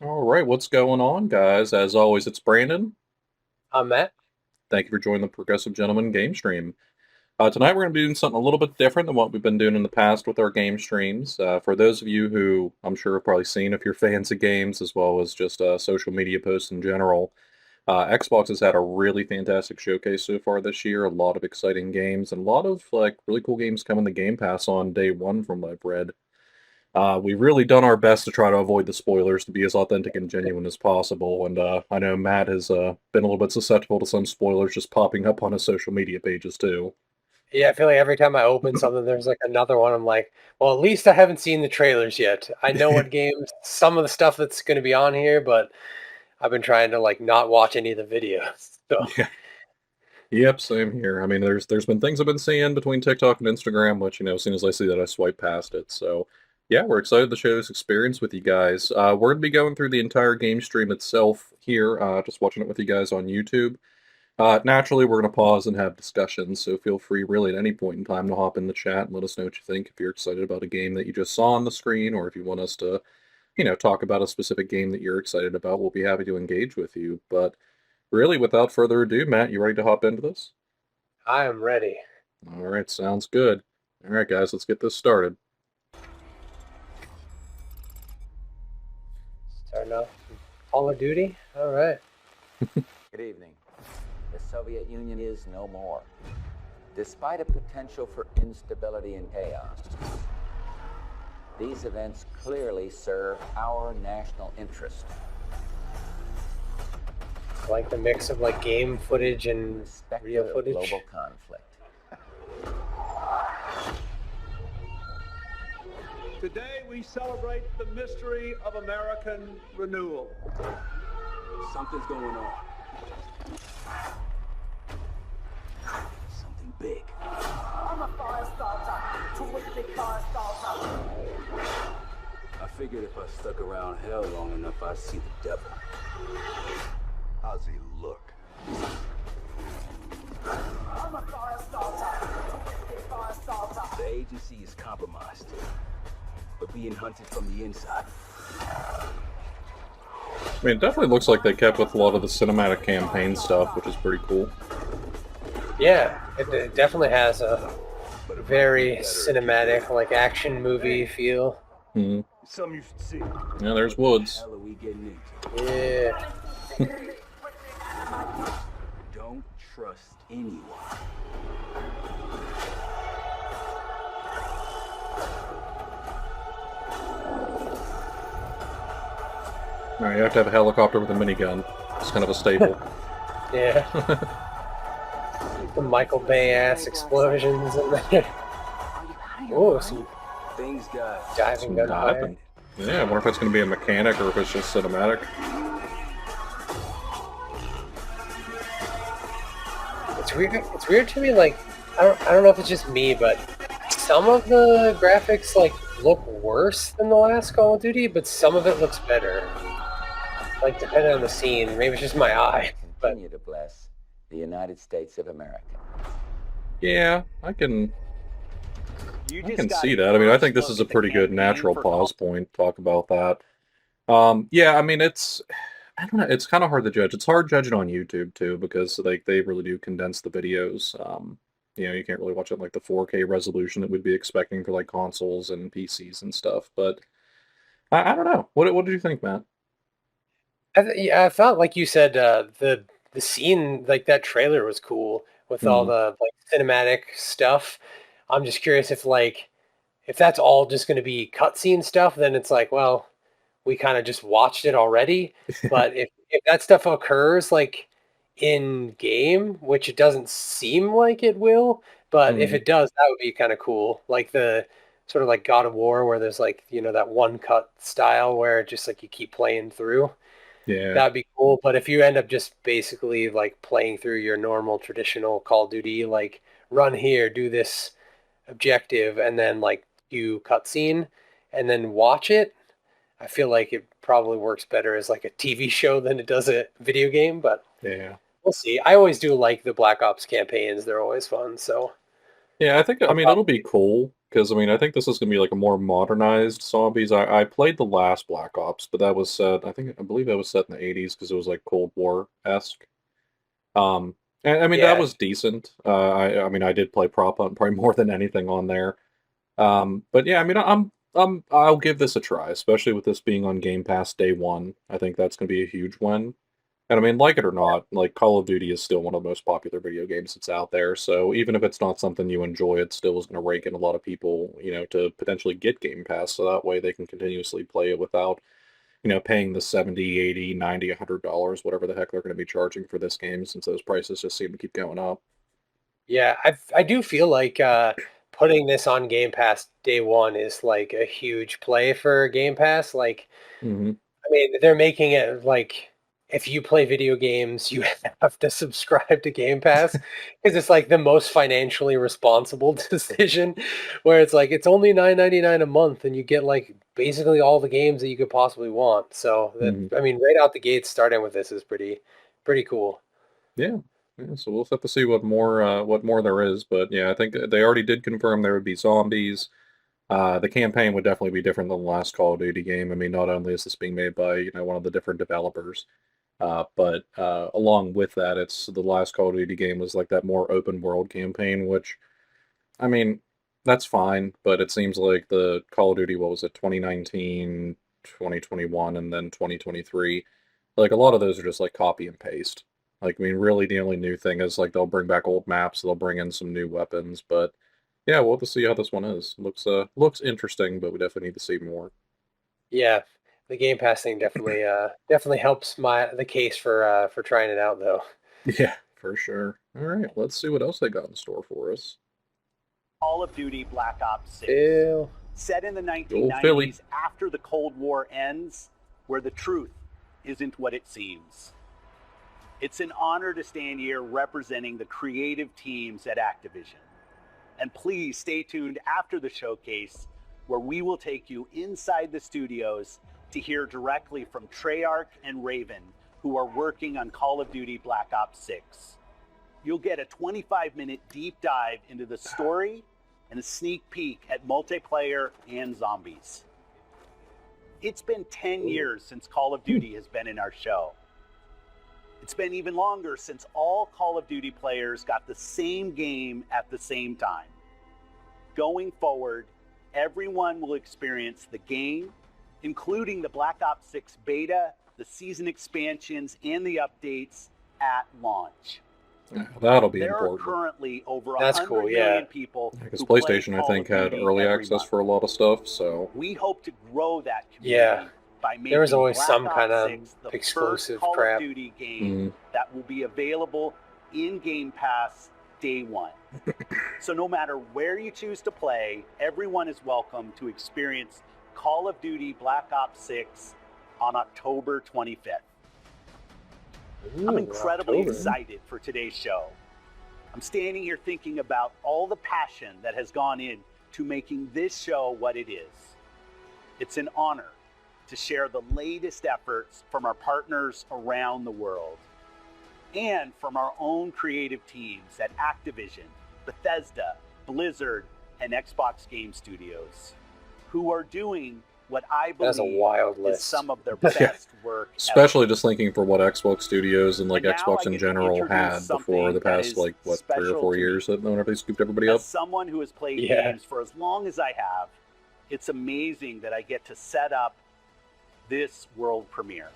All right, what's going on, guys? As always, it's Brandon. Matt. Thank you for joining the Progressive Gentlemen game stream. Tonight, we're going to be doing something a little bit different than what we've been doing in the past with our game streams. For those of you who I'm sure have probably seen if you're fans of games as well as just social media posts in general, Xbox has had a really fantastic showcase so far this year. A lot of exciting games and a lot of like really cool games coming to Game Pass on day one, from what I've read. We've really done our best to try to avoid the spoilers to be as authentic and genuine as possible. And I know Matt has been a little bit susceptible to some spoilers just popping up on his social media pages too. Yeah, I feel like every time I open something, there's like another one. I'm like, well, at least I haven't seen the trailers yet. I know what games, some of the stuff that's going to be on here, but I've been trying to like not watch any of the videos. So Yeah. Yep, same here. I mean, there's been things I've been seeing between TikTok and Instagram, which as soon as I see that, I swipe past it. So, yeah, we're excited to share this experience with you guys. We're gonna be going through the entire game stream itself here, just watching it with you guys on YouTube. Naturally, we're going to pause and have discussions, so feel free really at any point in time to hop in the chat and let us know what you think if you're excited about a game that you just saw on the screen, or if you want us to, talk about a specific game that you're excited about, we'll be happy to engage with you. But really, without further ado, Matt, you ready to hop into this? I am ready. All right, sounds good. All right, guys, let's get this started. Starting off with Call of Duty. All right. Good evening. The Soviet Union is no more. Despite a potential for instability and chaos, these events clearly serve our national interest. I like the mix of like game footage and Irrespective real of footage. global conflict. Today we celebrate the mystery of American renewal. Something's going on. Something big. I'm a fire starter, terrific fire starter. I figured if I stuck around hell long enough, I'd see the devil. How's he look? I'm a fire starter, terrific fire starter. The agency is compromised. We're being hunted from the inside. I mean, it definitely looks like they kept with a lot of the cinematic campaign stuff, which is pretty cool. Yeah, it definitely has a very cinematic, like action movie feel. Hmm. Something you should see. Yeah, there's Woods. What the hell are we getting into? Yeah. Don't trust anyone. All right, you have to have a helicopter with a minigun. It's kind of a staple. Yeah. The Michael Bay ass explosions in there. Oh, some Things got diving gunfire. Yeah, I wonder if it's going to be a mechanic or if it's just cinematic. It's weird. It's weird to me. Like, I don't know if it's just me, but some of the graphics like look worse than the last Call of Duty, but some of it looks better. Like depending on the scene, maybe it's just my eye. But continue to bless the United States of America. Yeah, I can see that. I mean, I think this is a pretty good natural pause point to talk about that. Yeah, I mean, I don't know, it's kind of hard to judge. It's hard judging on YouTube too because like they really do condense the videos. You can't really watch it like the 4K resolution that we'd be expecting for like consoles and PCs and stuff. But I don't know. What did you think, Matt? yeah, I felt like you said the scene like that trailer was cool with all Hmm. the like cinematic stuff. I'm just curious if that's all just going to be cutscene stuff, then it's like, well, we kind of just watched it already. But if that stuff occurs like in game, which it doesn't seem like it will, but if Hmm. it does, that would be kind of cool. Like the sort of like God of War, where there's like that one cut style where it just like you keep playing through. Yeah. That'd be cool. But if you end up just basically like playing through your normal traditional Call of Duty, like run here, do this objective, and then like you cutscene and then watch it, I feel like it probably works better as like a TV show than it does a video game. But Yeah. we'll see. I always do like the Black Ops campaigns; they're always fun. So Yeah, I I'll mean, it'll be probably cool, because I mean, I think this is gonna be like a more modernized zombies. I played the last Black Ops, but that was set. I believe that was set in the '80s because it was like Cold War esque. And I mean that Yeah, was decent. I mean I did play Prop Hunt probably more than anything on there. But yeah, I mean I'll give this a try, especially with this being on Game Pass day one. I think that's gonna be a huge win. And I mean, like it or not, like Call of Duty is still one of the most popular video games that's out there. So even if it's not something you enjoy, it still is going to rake in a lot of people, to potentially get Game Pass. So that way they can continuously play it without, paying the 70, 80, 90, $100, whatever the heck they're going to be charging for this game, since those prices just seem to keep going up. yeah. I do feel like putting this on Game Pass day one is like a huge play for Game Pass. Like, Hmm. I mean, they're making it like if you play video games, you have to subscribe to Game Pass because it's like the most financially responsible decision. Where it's like it's only $9.99 a month, and you get like basically all the games that you could possibly want. So that Hmm. I mean, right out the gate, starting with this is pretty cool. Yeah. Yeah, so we'll have to see what more there is, but yeah, I think they already did confirm there would be zombies. The campaign would definitely be different than the last Call of Duty game. I mean, not only is this being made by, one of the different developers, but along with that, it's the last Call of Duty game was like that more open world campaign, which, I mean, that's fine, but it seems like the Call of Duty, what was it, 2019, 2021, and then 2023, like a lot of those are just like copy and paste. Like, I mean, really the only new thing is like they'll bring back old maps, they'll bring in some new weapons, but yeah, we'll have to see how this one is. Looks interesting, but we definitely need to see more. Yeah, the Game Pass thing definitely helps the case for trying it out though. Yeah, for sure. All right, let's see what else they got in store for us. Call of Duty Black Ops 6. Ew. Set in the Old Philly. 1990s after the Cold War ends, where the truth isn't what it seems. It's an honor to stand here representing the creative teams at Activision. And please stay tuned after the showcase, where we will take you inside the studios to hear directly from Treyarch and Raven, who are working on Call of Duty Black Ops 6. You'll get a 25-minute deep dive into the story and a sneak peek at multiplayer and zombies. It's been 10 years since Call of Duty has been in our show. It's been even longer since all Call of Duty players got the same game at the same time. Going forward, everyone will experience the game, including the Black Ops 6 beta, the season expansions, and the updates at launch. Yeah, that'll be There are important. currently over That's 100 cool, yeah. million people Because who play PlayStation, I Call think, of had Duty early every access month. for a lot of stuff, so We hope to grow that community Yeah. by making There was always Black some Ops kind of 6 the exclusive first Call crap. of Duty game that will be available in Game Pass day one. So no matter where you choose to play, everyone is welcome to experience Call of Duty Black Ops 6 on October 25th. I'm incredibly excited for today's show. I'm standing here thinking about all the passion that has gone in to making this show what it is. It's an honor to share the latest efforts from our partners around the world and from our own creative teams at Activision, Bethesda, Blizzard, and Xbox Game Studios, who are doing what I That's a believe wild is list. some of their best work ever. especially just thinking for what Xbox Studios and like And now Xbox I in get to general introduce had before something the that past is like what 3 or special 4 to years me. whenever they scooped everybody up. As someone who has played Yeah. games for as long as I have, it's amazing that I get to set up this world premiere.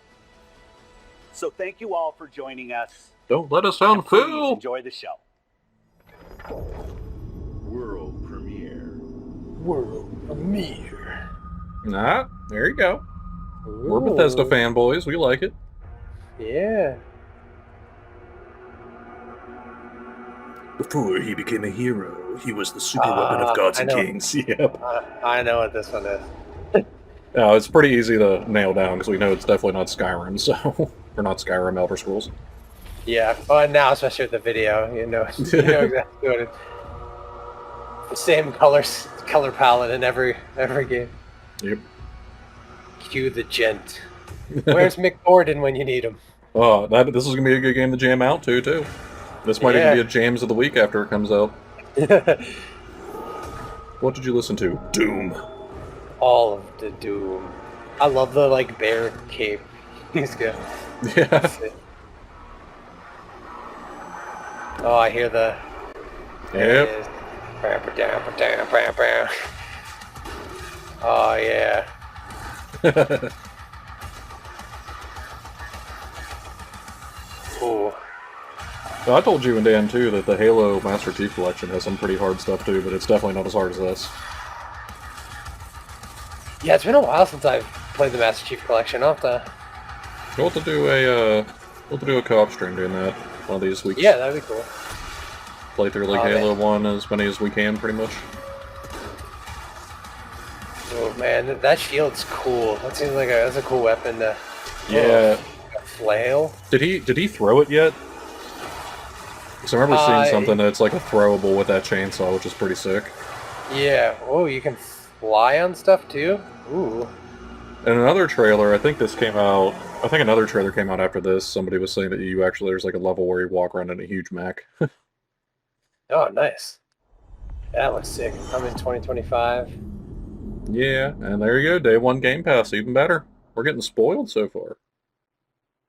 So thank you all for joining us. Don't let us And sound please fool. enjoy the show. World premiere. World premiere. Nah, there you go. We're Bethesda fanboys. We like it. Yeah. Before he became a hero, he was the super Ah, weapon of gods I and know. kings. Yep. I know what this one is. No, it's pretty easy to nail down because we know it's definitely not Skyrim, so or not Skyrim, Elder Scrolls. Yeah. Oh, and now especially with the video, you know exactly what it. The same color palette in every game. Yep. Cue the gent. Where's Mick Gordon when you need him? Oh, this is gonna be a good game to jam out to too. This might Yeah. even be a jams of the week after it comes out. What did you listen to? Doom. All of the Doom. I love the like bear cape. He's good. Yeah. Oh, I hear the. There it Yep. is. Oh yeah. Ooh. Well, I told you and Dan too that the Halo Master Chief Collection has some pretty hard stuff too, but it's definitely not as hard as this. Yeah, it's been a while since I've played the Master Chief Collection. I'll have to. We'll have to do a co-op stream doing that one of these weeks. Yeah, that'd be cool. Play through like Halo 1 as many as we can, pretty much. Oh man, that shield's cool. That seems like that's a cool weapon to. Yeah. A flail. Did he throw it yet? Because I remember seeing something that's like a throwable with that chainsaw, which is pretty sick. Yeah. Oh, you can fly on stuff too. Ooh. And another trailer, I think another trailer came out after this. Somebody was saying that there's like a level where you walk around in a huge mech. Oh, nice. That looks sick. I'm in 2025. Yeah, and there you go, Day 1 Game Pass, even better. We're getting spoiled so far.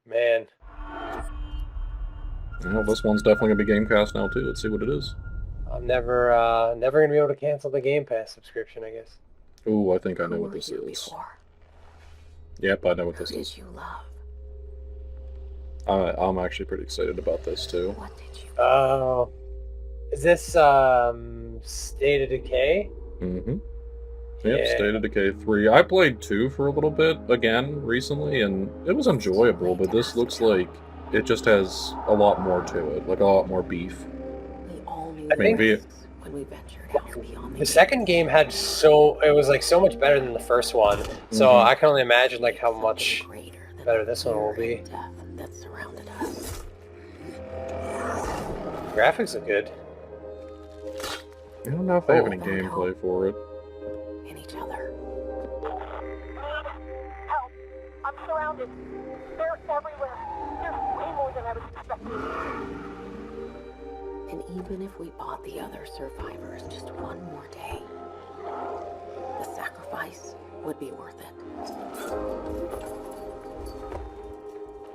Man. Well, this one's definitely going to be Game Pass now, too. Let's see what it is. I'm never gonna be able to cancel the Game Pass subscription, I guess. Ooh, I think I know what this is. Yep, I know what this is. I'm actually pretty excited about this, too. Oh. Is this State of Decay? Mm-hmm. Yep, Yeah. State of Decay 3. I played 2 for a little bit, again, recently, and it was enjoyable, but this looks like it just has a lot more to it, like a lot more beef. I think the second game had it was like so much better than the first one, so I can only imagine like how much better this one will be. Graphics are good. I don't know if they have any gameplay for it. Help! I'm surrounded. They're everywhere. There's way more than I was expecting. And even if we bought the other survivors just one more day, the sacrifice would be worth it.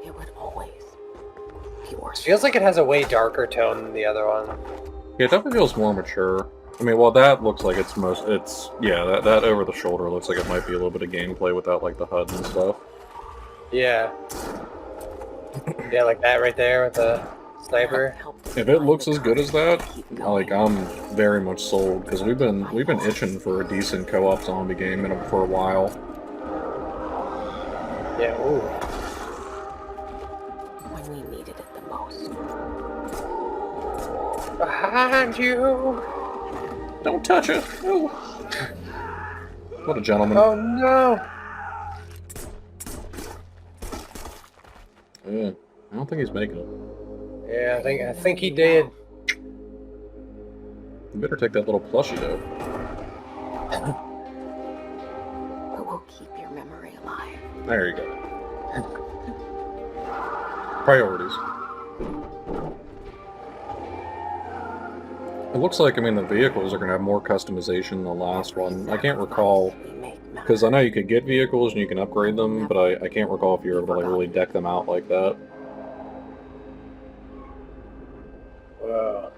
It would always be worth it. It feels like it has a way darker tone than the other one. Yeah, it definitely feels more mature. I mean, well, that looks like that over the shoulder looks like it might be a little bit of gameplay without, like, the HUD and stuff. Yeah. Yeah, like that right there with the sniper. If it looks as good as that, like, I'm very much sold, because we've been itching for a decent co-op zombie game for a while. Yeah, ooh. When we needed it the most. Behind you! Don't touch it! No! What a gentleman. Oh no! Yeah, I don't think he's making it. Yeah, I think he did. You better take that little plushie, though. But we'll keep your memory alive. There you go. Priorities. It looks like, I mean, the vehicles are going to have more customization than the last one. I can't recall, because I know you could get vehicles and you can upgrade them, but I can't recall if you're able to like, really deck them out like that. Whoa.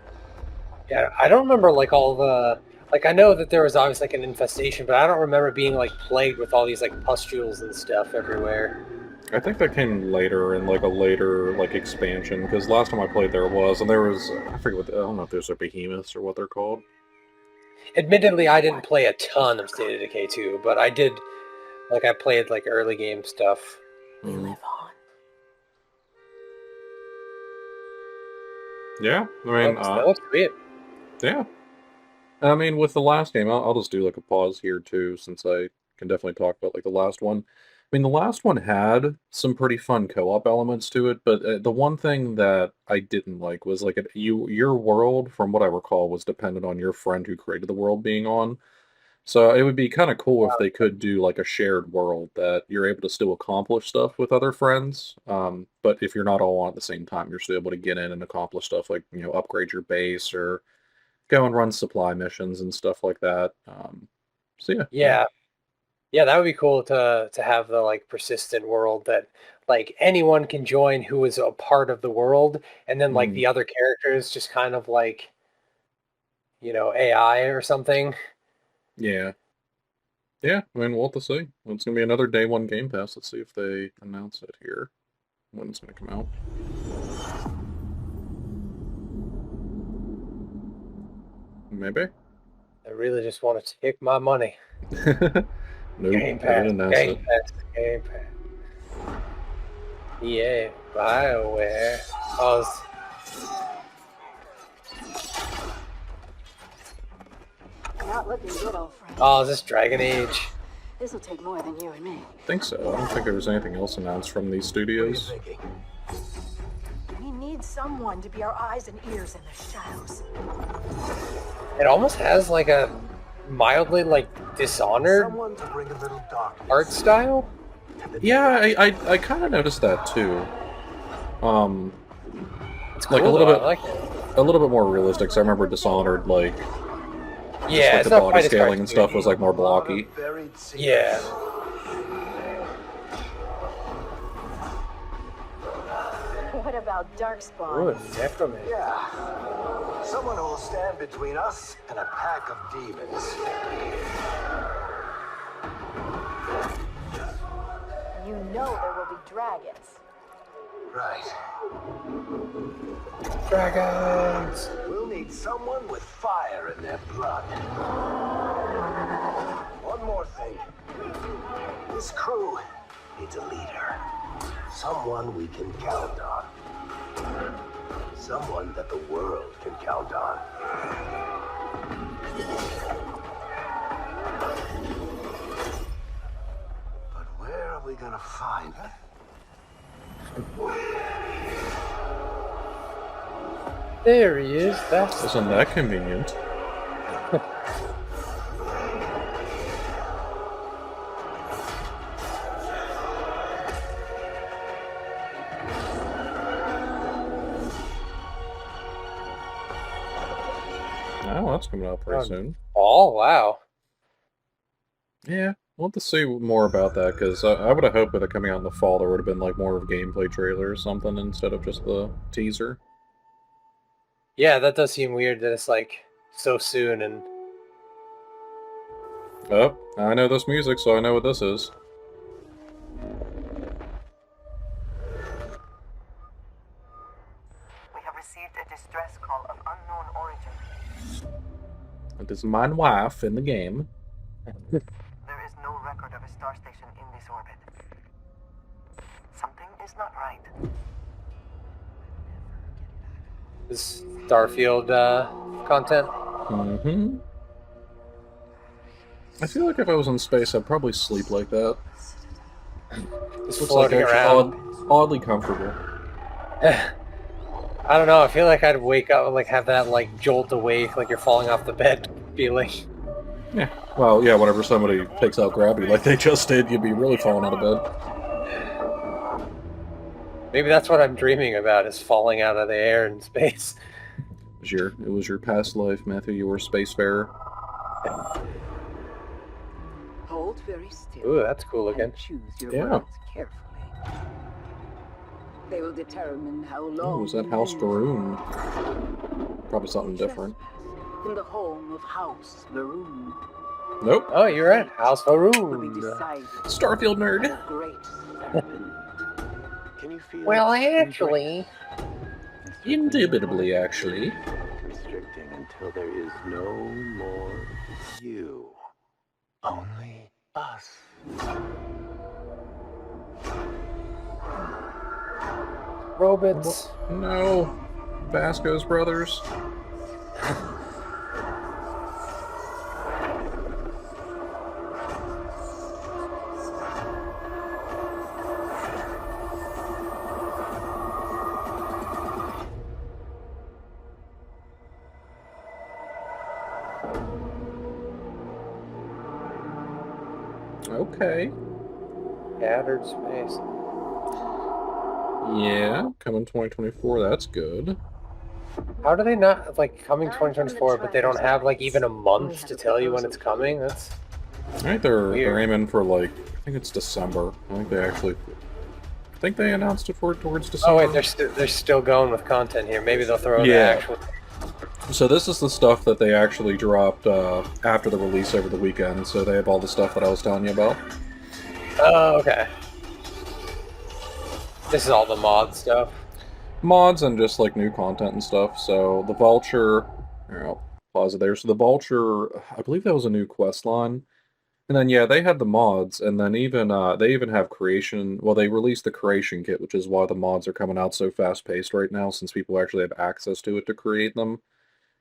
Yeah, I don't remember like all the... Like, I know that there was obviously like an infestation, but I don't remember being like plagued with all these like pustules and stuff everywhere. I think that came later in like a later like expansion, because last time I played there was I forget I don't know if there's a behemoths or what they're called. Admittedly, I didn't play a ton of State of Decay 2, but I did, like, I played like early game stuff. We live on. Yeah, I mean, That looks sweet. yeah. I mean, with the last game, I'll just do like a pause here too, since I can definitely talk about like the last one. I mean, the last one had some pretty fun co-op elements to it, but the one thing that I didn't like was like your world, from what I recall, was dependent on your friend who created the world being on. So it would be kind of cool if they could do like a shared world that you're able to still accomplish stuff with other friends. But if you're not all on at the same time, you're still able to get in and accomplish stuff like, upgrade your base or go and run supply missions and stuff like that. So yeah. Yeah, that would be cool to have the like persistent world that like anyone can join who is a part of the world, and then like Mhm. the other characters just kind of like, AI or something. Yeah. Yeah, I mean, we'll have to see. It's going to be another day one Game Pass. Let's see if they announce it here, when it's going to come out. Maybe? I really just want to take my money. Nope, Game they didn't Pass, announce Game it. Pass, Game Pass. Yeah, BioWare. Not looking good, old friend. Oh, is this Dragon Age? This'll take more than you and me. I think so. I don't think there was anything else announced from these studios. We need someone to be our eyes and ears in the shadows. It almost has like a mildly like Dishonored art style. Yeah, I kind of noticed that too. It's like cool, a little though. bit, I like it. a little bit more realistic. So I remember Dishonored, like, Yeah, like it's the not body quite as scaling and stuff cartoony. was like more blocky. Yeah. What about Darkspawn? Ooh, Necroman. Yeah. Someone who will stand between us and a pack of demons. You know there will be dragons. Right. Dragons. We'll need someone with fire in their blood. One more thing. This crew needs a leader. Someone we can count on. Someone that the world can count on. But where are we gonna find her? There he is. That's Isn't that convenient? Oh, that's coming out pretty soon. Oh, wow. Yeah, we'll have to see more about that, because I would have hoped with it coming out in the fall there would have been like more of a gameplay trailer or something instead of just the teaser. Yeah, that does seem weird that it's like so soon and Oh, I know this music, so I know what this is. We have received a distress call of unknown origin. It is my wife in the game. There is no record of a star station in this orbit. Something is not right. this Starfield content. Mm-hmm. I feel like if I was in space, I'd probably sleep like that. Just Looks like floating actually around. oddly comfortable. I don't know. I feel like I'd wake up and like have that like jolt awake, like you're falling off the bed feeling. Yeah. Well, yeah, whenever somebody takes out gravity like they just did, you'd be really falling out of bed. Maybe that's what I'm dreaming about, is falling out of the air in space. It was your past life, Matthew. You were a spacefarer. Hold very still. Ooh, that's cool looking. And choose your Yeah. words carefully. They will determine how long. Oh, was that you House live. Faroon? Probably something different. In the home of House Maroon Nope. Oh, you're right. House will be Haroon. decided. Starfield nerd. The great serpent. Can you feel Well, it? actually, Indubitably, actually. Restricting until there is no more you. Only us. robots. No. Vasco's brothers. Okay. Scattered space. Yeah, coming 2024, that's good. How do they not, like, coming 2024, but they don't have, like, even a month to tell you when it's coming? That's I think they're weird. aiming for, like, I think it's December. I think they announced it towards December. Oh, wait, they're still going with content here. Maybe they'll throw in the Yeah. actual... So this is the stuff that they actually dropped after the release over the weekend, so they have all the stuff that I was telling you about. Oh, okay. This is all the mod stuff. Mods and just, like, new content and stuff. So the Vulture... Here, I'll pause it there. So the Vulture, I believe that was a new quest line. And then, yeah, they had the mods, and then they even have creation... Well, they released the creation kit, which is why the mods are coming out so fast-paced right now, since people actually have access to it to create them.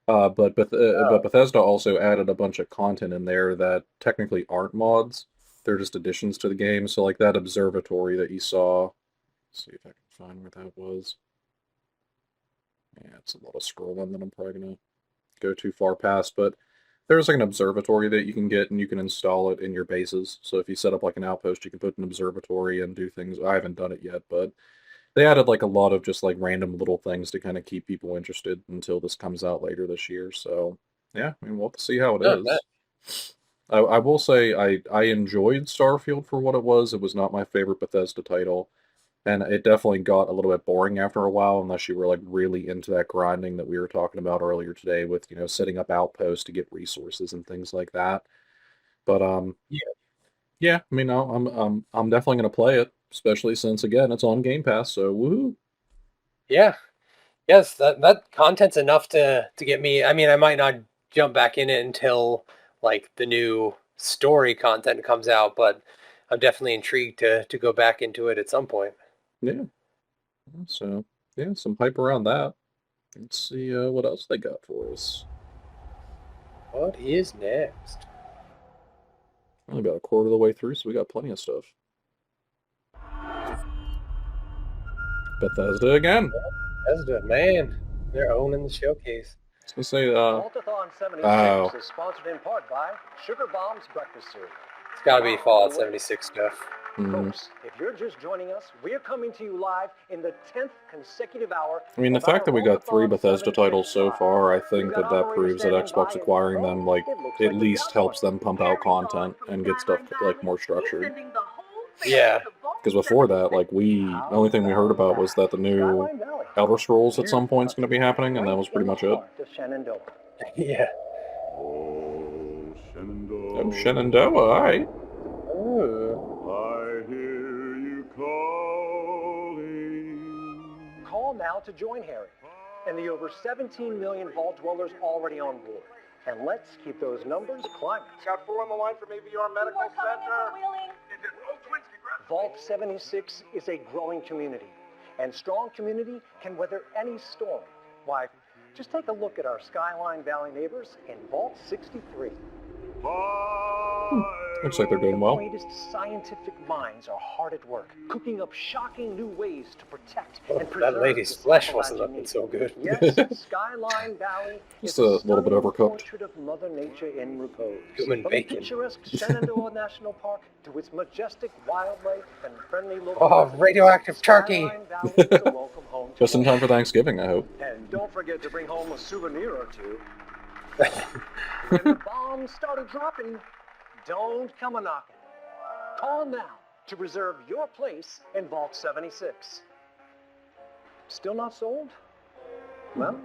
But Bethesda also added a bunch of content in there that technically aren't mods. They're just additions to the game. So, like, that observatory that you saw... Let's see if I can find where that was. Yeah, it's a lot of scrolling that I'm probably going to go too far past, but there's like an observatory that you can get, and you can install it in your bases. So if you set up like an outpost, you can put an observatory and do things. I haven't done it yet, but they added like a lot of just like random little things to kind of keep people interested until this comes out later this year. So yeah, I mean, we'll have to see how it is. I will say I enjoyed Starfield for what it was. It was not my favorite Bethesda title. And it definitely got a little bit boring after a while, unless you were like really into that grinding that we were talking about earlier today with, setting up outposts to get resources and things like that. But yeah, I mean, I'm definitely gonna play it, especially since again it's on Game Pass, so woohoo. Yeah. Yes, that content's enough to get me. I mean, I might not jump back in it until like the new story content comes out, but I'm definitely intrigued to go back into it at some point. Yeah. So yeah, some hype around that. Let's see what else they got for us. What is next? Only about a quarter of the way through, so we got plenty of stuff. Bethesda again. Bethesda, man, they're owning the showcase. I was gonna say, Voltathon 76 is sponsored in part by Sugar Bomb's Breakfast Cereal. It's got to be Fallout 76 stuff. Folks, if you're just joining us, we're coming to you live in the 10th consecutive hour. I mean, the fact that we got 3 Bethesda titles so far, I think that proves that Xbox acquiring them, like, at least helps them pump out content and get stuff, like, more structured. Yeah. Because before that, like, the only thing we heard about was that the new Elder Scrolls at some point is going to be happening, and that was pretty much it. Yeah. Oh, Shenandoah, alright. I hear you calling. Call now to join Harry and the over 17 million vault dwellers already on board. And let's keep those numbers climbing. Got 4 on the line from AVR Medical Center. Vault 76 is a growing community, and strong community can weather any storm. Why, just take a look at our Skyline Valley neighbors in Vault 63. Looks like they're doing well. The greatest scientific minds are hard at work, cooking up shocking new ways to protect and preserve. That lady's flesh wasn't looking so good. Yes, Skyline Valley Just a little bit overcooked. portrait of Mother Nature in repose. Human From bacon. the picturesque Shenandoah National Park to its majestic wildlife and friendly local Oh, residents, radioactive turkey. Skyline Valley is a welcome home to Just in all. time for Thanksgiving, I hope. And don't forget to bring home a souvenir or two. When the bombs started dropping, don't come a-knocking. Call now to reserve your place in Vault 76. Still not sold? Well,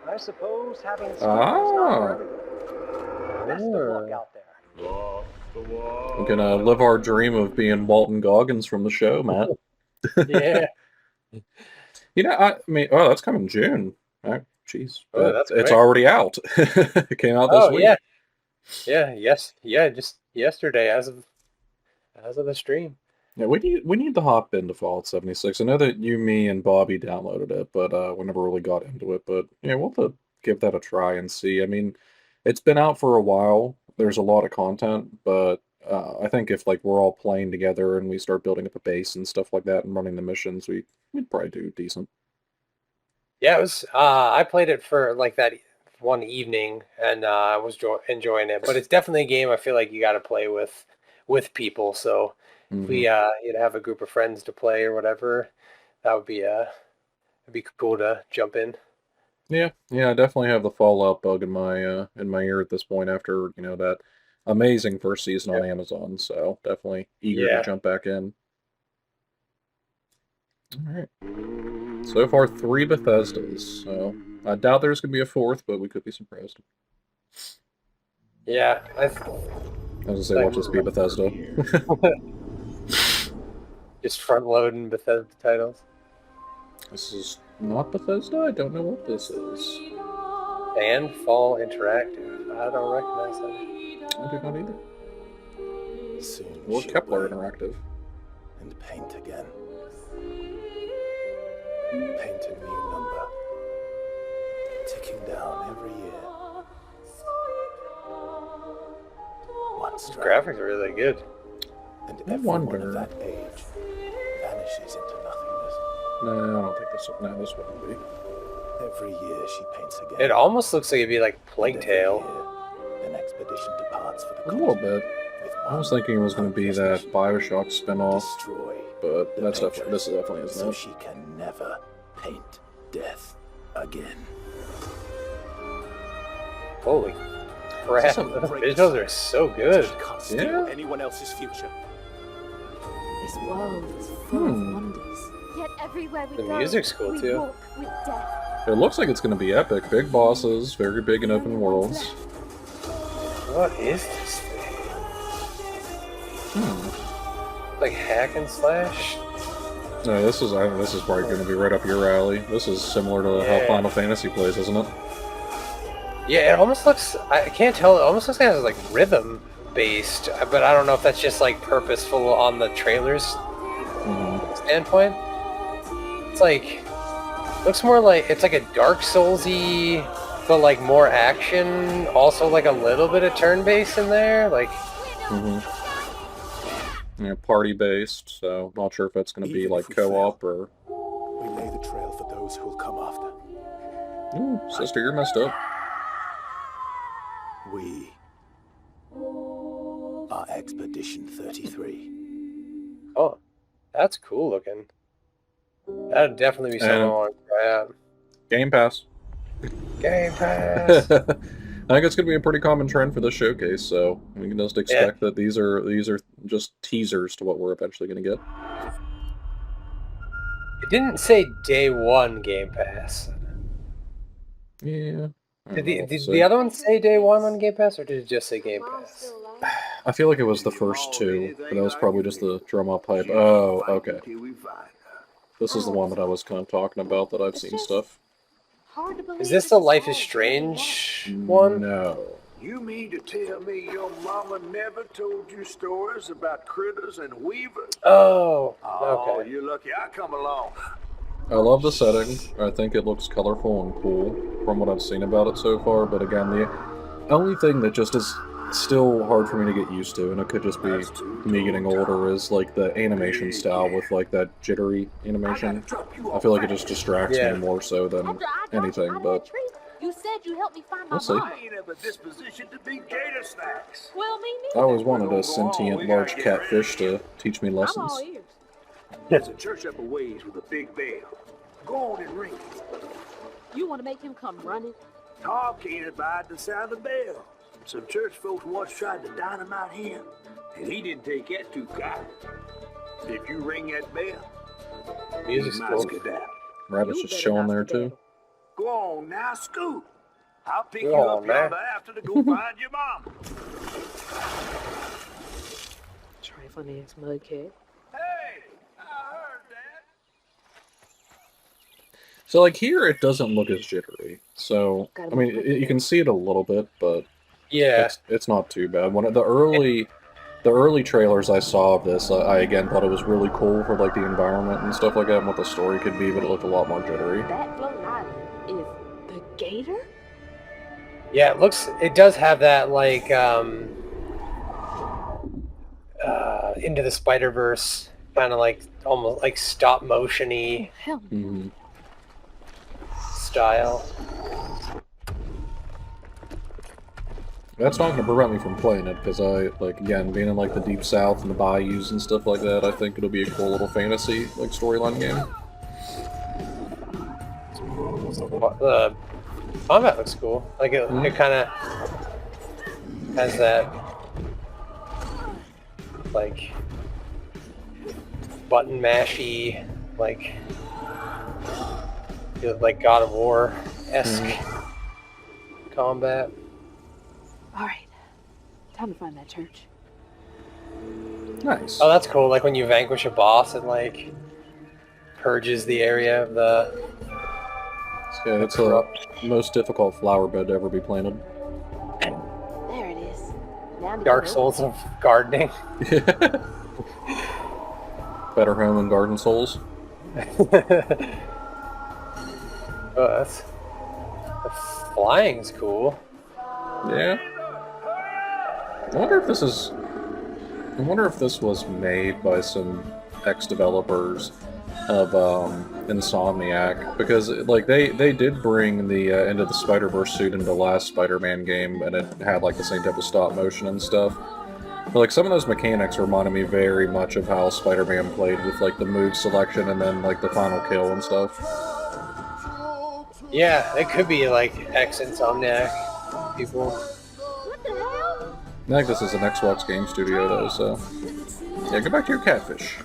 I suppose having space is not for everyone. Best of luck out there. We're gonna live our dream of being Walton Goggins from the show, Matt. Yeah. I mean, oh, that's coming June. Right? Jeez. Oh, that's it's quick. already out. It came out this week. Yeah. Just yesterday, as of the stream. Yeah, we need to hop into Fallout 76. I know that you, me, and Bobby downloaded it, but we never really got into it. But yeah, we'll have to give that a try and see. I mean, it's been out for a while. There's a lot of content, but I think if like we're all playing together and we start building up a base and stuff like that and running the missions, we'd probably do decent. Yeah, it was. I played it for like that one evening, and I was enjoying it. But it's definitely a game I feel like you got to play with people. So if we have a group of friends to play or whatever, that would be it'd be cool to jump in. Yeah, I definitely have the Fallout bug in my ear at this point after, that amazing first season on Amazon, so definitely eager to Yeah. jump back in. Alright. So far, 3 Bethesdas, so I doubt there's going to be a 4th, but we could be surprised. Yeah, I was going to say, watch this be Bethesda. Just front-loading Bethesda titles. This is not Bethesda? I don't know what this is. And Fall Interactive. I don't recognize that. I do not either. Soon Or she'll Kepler wake Interactive. and paint again. Paint a new number. Ticking down every year. One These strike. graphics are really good. And I everyone wonder. of that age vanishes into nothingness. No, I don't think this wouldn't be. Every year she paints again. It almost looks like it'd be like Plague And Tale. every year, an expedition departs for the A little continent bit. with I was one thinking it was going to be that mission. Bioshock spin-off, Destroy but the this paintress, definitely isn't so it. she can never paint death again. Holy crap. The visuals are so good. She can't steal anyone else's future. This world is full of wonders. Yet everywhere we The go, music's cool, we too. walk with death. It looks like it's going to be epic. Big bosses, very big and open worlds. What is this thing? Like hack and slash? No, this is probably going to be right up your alley. This is similar to how Yeah. Final Fantasy plays, isn't it? Yeah, it almost looks, I can't tell, it almost looks like it's like rhythm based, but I don't know if that's just like purposeful on the trailers standpoint. It's like, looks more like, it's like a Dark Soulsy, but like more action, also like a little bit of turn-based in there, like... Yeah, party-based, so not sure if it's going to be Even like if we co-op or... We lay the trail for those who will come after. Ooh, sister, you're messed up. We are Expedition 33. Oh, that's cool looking. That'd definitely be something I want to try out. Game Pass. Game Pass! I think it's going to be a pretty common trend for this showcase, so we can just expect that these are just teasers to what we're eventually going to get. It didn't say day one Game Pass. Yeah. Did the other one say day one on Game Pass, or did it just say Game Pass? I feel like it was the first two, but that was probably just the drum up hype. Oh, okay. This is the one that I was kind of talking about, that I've seen stuff. Is this the Life is Strange one? No. You mean to tell me your mama never told you stories about critters and weavers? Oh, Oh, okay. you're lucky I come along. I love the setting. I think it looks colorful and cool from what I've seen about it so far, but again, the only thing that just is still hard for me to get used to, and it could just be me getting older, is like the animation style with like that jittery animation. I feel like it just distracts me more so than anything, but You said you helped me find my we'll see. mom. I ain't in the disposition to be gator snacks. Well, me I neither. always wanted a sentient large catfish to teach me I'm all lessons. ears. There's a church up a ways with a big bell. Go on and ring it. You want to make him come running? Tom can't abide the sound of the bell. Some church folks once tried to dynamite him, and he didn't take that too kindly. If you ring that bell, Music's he might cool. skedaddle. Rabbit's just chilling there too. Go on now, Scoot. I'll pick Go you on, up man. yonder after to go find your mom. Trifling ass mudcat. Hey, I heard that. So like here, it doesn't look as jittery. So I mean, you can see it a little bit, but Yeah. it's not too bad. One of the early trailers I saw of this, I again thought it was really cool for like the environment and stuff like that, and what the story could be, but it looked a lot more jittery. That floating island is the gator? Yeah, it does have that like Into the Spider-Verse kind of like almost like stop motion-y Hell, style. That's not going to prevent me from playing it, because again, being in like the deep south and the bayous and stuff like that, I think it'll be a cool little fantasy like storyline game. Combat looks cool. Like it kind of has that like button mashy, like God of War esque combat. All right, time to find that church. Nice. Oh, that's cool. Like when you vanquish a boss, it like purges the area of the. Yeah, it's the most difficult flower bed to ever be planted. There it is. Now to Dark get Souls of gardening. Better home than Garden Souls. Oh, the flying's cool. Yeah. I wonder if this was made by some ex-developers of Insomniac, because like they did bring the Into the Spider-Verse suit into the last Spider-Man game, and it had like the same type of stop motion and stuff. But like some of those mechanics reminded me very much of how Spider-Man played with like the move selection and then like the final kill and stuff. Yeah, it could be like ex-Insomniac people. I think this is an Xbox game studio though, so yeah, go back to your catfish.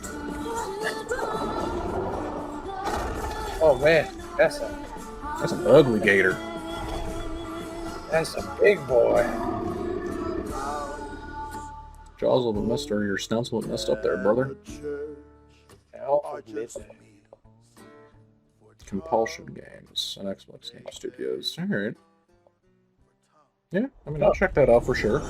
Oh man, that's an ugly gator. That's a big boy. Jaws a little bit messed, or your snout's a little messed up there, brother. Compulsion Games and Xbox Game Studios. Alright. Yeah, I mean, I'll check that out for sure.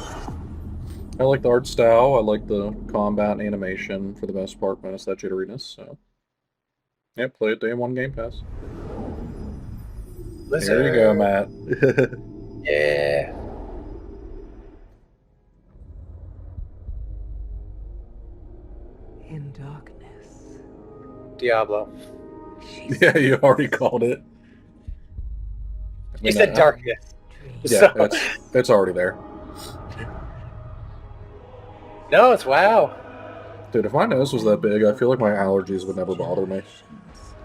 I like the art style, I like the combat and animation for the most part, minus that jitteriness, so. Yeah, play it day one Game Pass. Lizard. There you go, Matt. Yeah. In darkness. Diablo. Yeah, you already called it. You said darkness. Yeah, it's already there. No, it's WoW. Dude, if my nose was that big, I feel like my allergies would never bother me.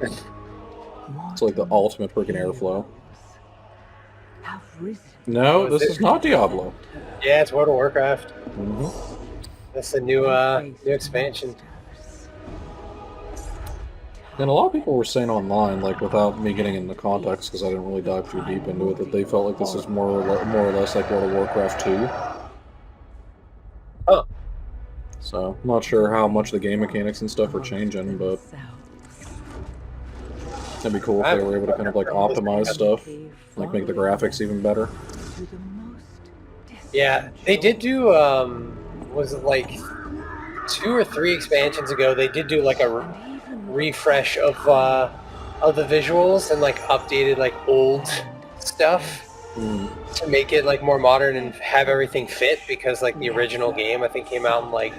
It's like the ultimate freaking airflow. No, this is not Diablo. Yeah, it's World of Warcraft. Mm-hmm. That's a new expansion. And a lot of people were saying online, like without me getting into context, because I didn't really dive too deep into it, that they felt like this is more or less like World of Warcraft 2. Oh. So, I'm not sure how much the game mechanics and stuff are changing, but it'd be cool if they were able to kind of like optimize stuff, like make the graphics even better. Yeah, they did do, was it like 2 or 3 expansions ago, they did do like a refresh of the visuals and like updated like old stuff to make it like more modern and have everything fit, because like the original game I think came out in like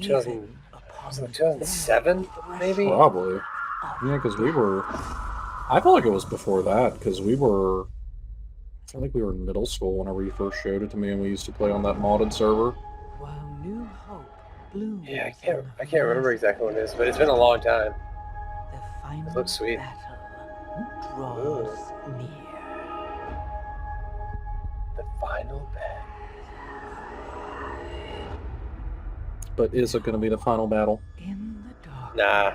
2007 maybe? Probably. Yeah, because I felt like it was before that, because I feel like we were in middle school whenever you first showed it to me, and we used to play on that modded server. Yeah, I can't remember exactly what it is, but it's been a long time. It looks sweet. Draws near. The final battle. But is it going to be the final battle? Nah.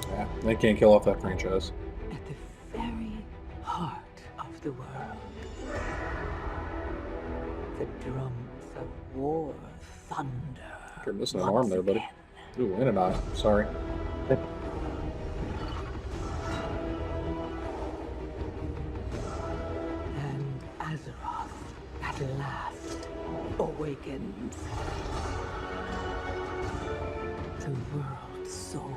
Yeah, they can't kill off that franchise. At the very heart of the world. The drums of war thunder. You're missing an arm there, buddy. Ooh, and an eye. Sorry. And Azeroth at last awakens. The world's soul.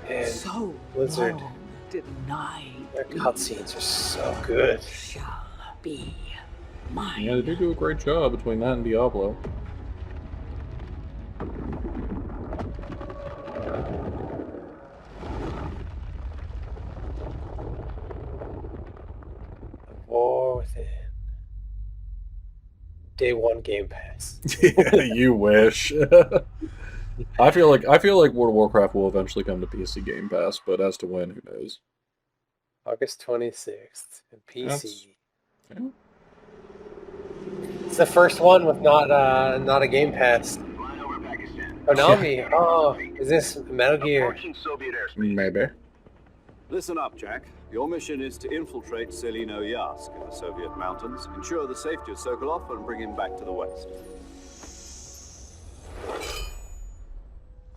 And so Blizzard, long denied. their cutscenes are so good. Shall be mine. Yeah, they do a great job between that and Diablo. War Within. Day one Game Pass. Yeah, you wish. I feel like World of Warcraft will eventually come to PC Game Pass, but as to when, who knows? August 26th. PC. Yeah. It's the first one with not a Game Pass. Konami. Oh, is this Metal Gear? Maybe. Listen up, Jack. Your mission is to infiltrate Selino Yask in the Soviet mountains, ensure the safety of Sokolov, and bring him back to the West.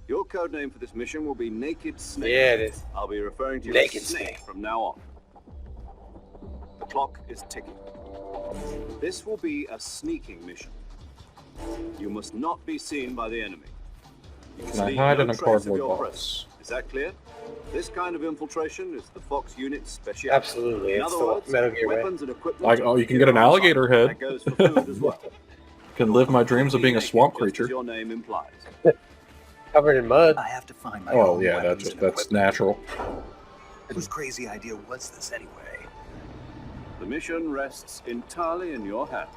Your code name for this mission will be Naked Snake. Yeah, it is. I'll be referring to you Naked as Snake Snake from now on. The clock is ticking. This will be a sneaking mission. You must not be seen by the enemy. You Can I leave hide no in a trace of cardboard your box? presence. Is that clear? This kind of infiltration is the Fox unit's specialty. Absolutely, In it's other the words, Metal Gear way. weapons and equipment. Like, oh, you can get an alligator head. That goes for food as well. Can live my dreams of being a swamp Just as creature. your name implies. Covered in mud. I have to find my Oh own yeah, weapons and that's natural. Whose crazy idea was this anyway? The mission rests entirely in your hands.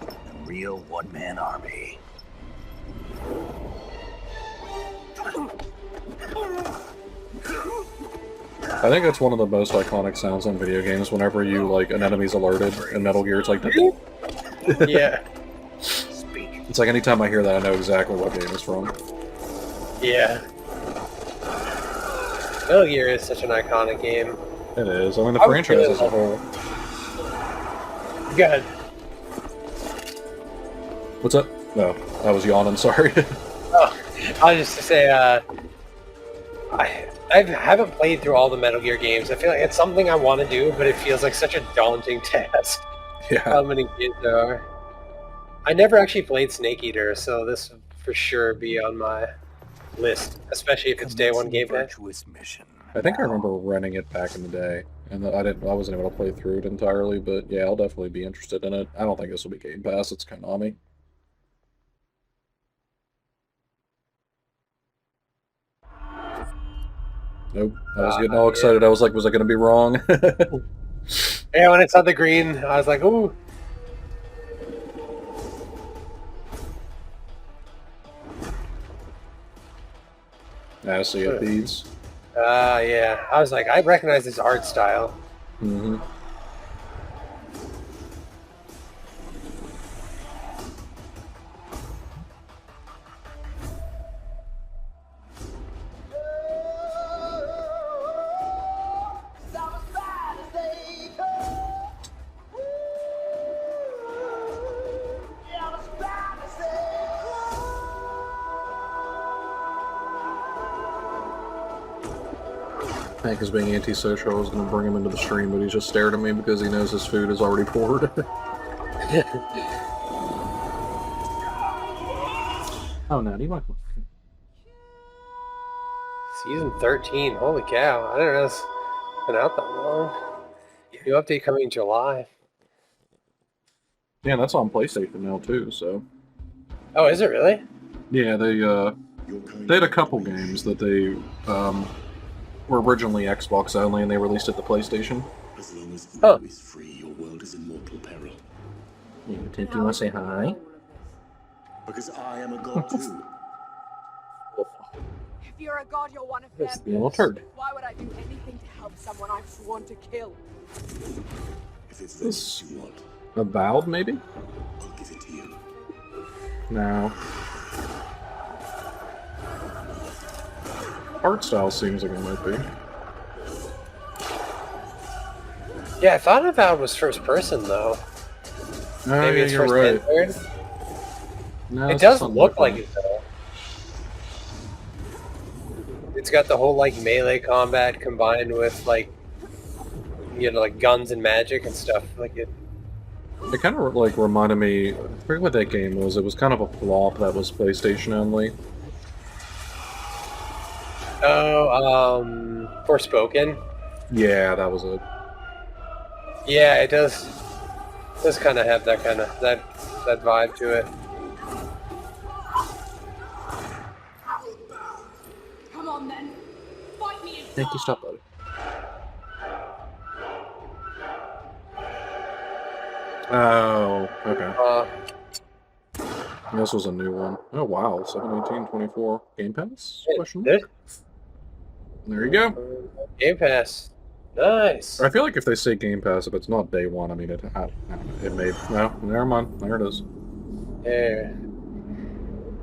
A real one-man army. I think that's one of the most iconic sounds on video games. Whenever you like an enemy's alerted in Metal Gear, it's like Yeah. it's like anytime I hear that, I know exactly what game it's from. Yeah. Metal Gear is such an iconic game. It is. I mean, the I would franchise really as a whole. Good. What's up? No, I was yawning. Sorry. Oh, I was just to say, I haven't played through all the Metal Gear games. I feel like it's something I want to do, but it feels like such a daunting task. Yeah. How many games there are? I never actually played Snake Eater, so this would for sure be on my list, especially if it's day one Game Pass. Mission. I think I remember renting it back in the day, and I wasn't able to play through it entirely. But yeah, I'll definitely be interested in it. I don't think this will be Game Pass. It's Konami. Nope. I was getting all excited. I was like, was I going to be wrong? Yeah, when it saw the green, I was like, ooh. I see it, these. Yeah. I was like, I recognize this art style. Mm-hmm. Hank is being antisocial. I was going to bring him into the stream, but he just stared at me because he knows his food is already poured. Oh, no, do you like Season 13. Holy cow. I didn't know it's been out that long. New update coming in July. Yeah, that's on PlayStation now, too, so... Oh, is it really? Yeah, they had a couple games that they, were originally Xbox only, and they released it to PlayStation. As long as Uno is free, your world is in mortal peril. Yeah, Tink, you want to say hi? Because I am a god too. If you're a god, you're one of This them. little turd. Why would I do anything to help someone I've sworn to kill? If it's this you want, Avowed, maybe? I'll give it to you. No. Art style seems like it might be. Yeah, I thought Avowed was first person, though. Oh, Maybe yeah, it's you're first right. and third? No, It it's does something look like that. it, though. It's got the whole, like, melee combat combined with, like, you know, like, guns and magic and stuff. Like, it... It kind of, like, reminded me... I forget what that game was. It was kind of a flop that was PlayStation only. Oh, Forspoken? Yeah, that was it. Yeah, it does kind of have that kind of, that vibe to it. Come on then. Fight me. Thank you, stop, buddy. Oh, okay. This was a new one. Oh, wow. 7/18/24. Game Pass? Question mark? There you go. Game Pass. Nice. I feel like if they say Game Pass, if it's not day one, I mean, it may... No, never mind. There it is. There.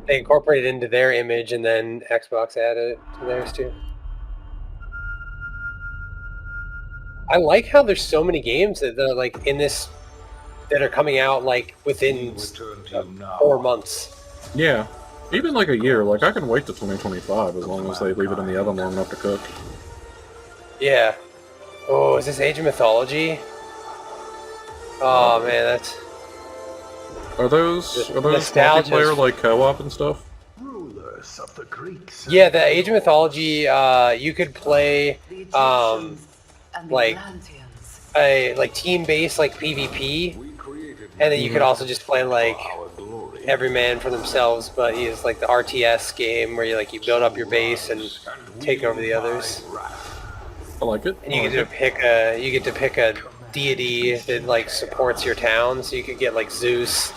They incorporated it into their image, and then Xbox added it to theirs too. I like how there's so many games that are like in this that are coming out like within 4 months. Yeah. Even like a year. Like, I can wait to 2025 as long as they leave it in the oven long enough to cook. Yeah. Oh, is this Age of Mythology? Oh man, that's... Are those Nostalgia's- multiplayer, like, co-op and stuff? Rulers of the Greeks. Yeah, the Age of Mythology, you could play like team-based like PvP, and then you could also just play like every man for themselves, but it's like the RTS game where you build up your base and take over the others. I like it. And you get to pick a deity that like supports your town, so you could get like Zeus,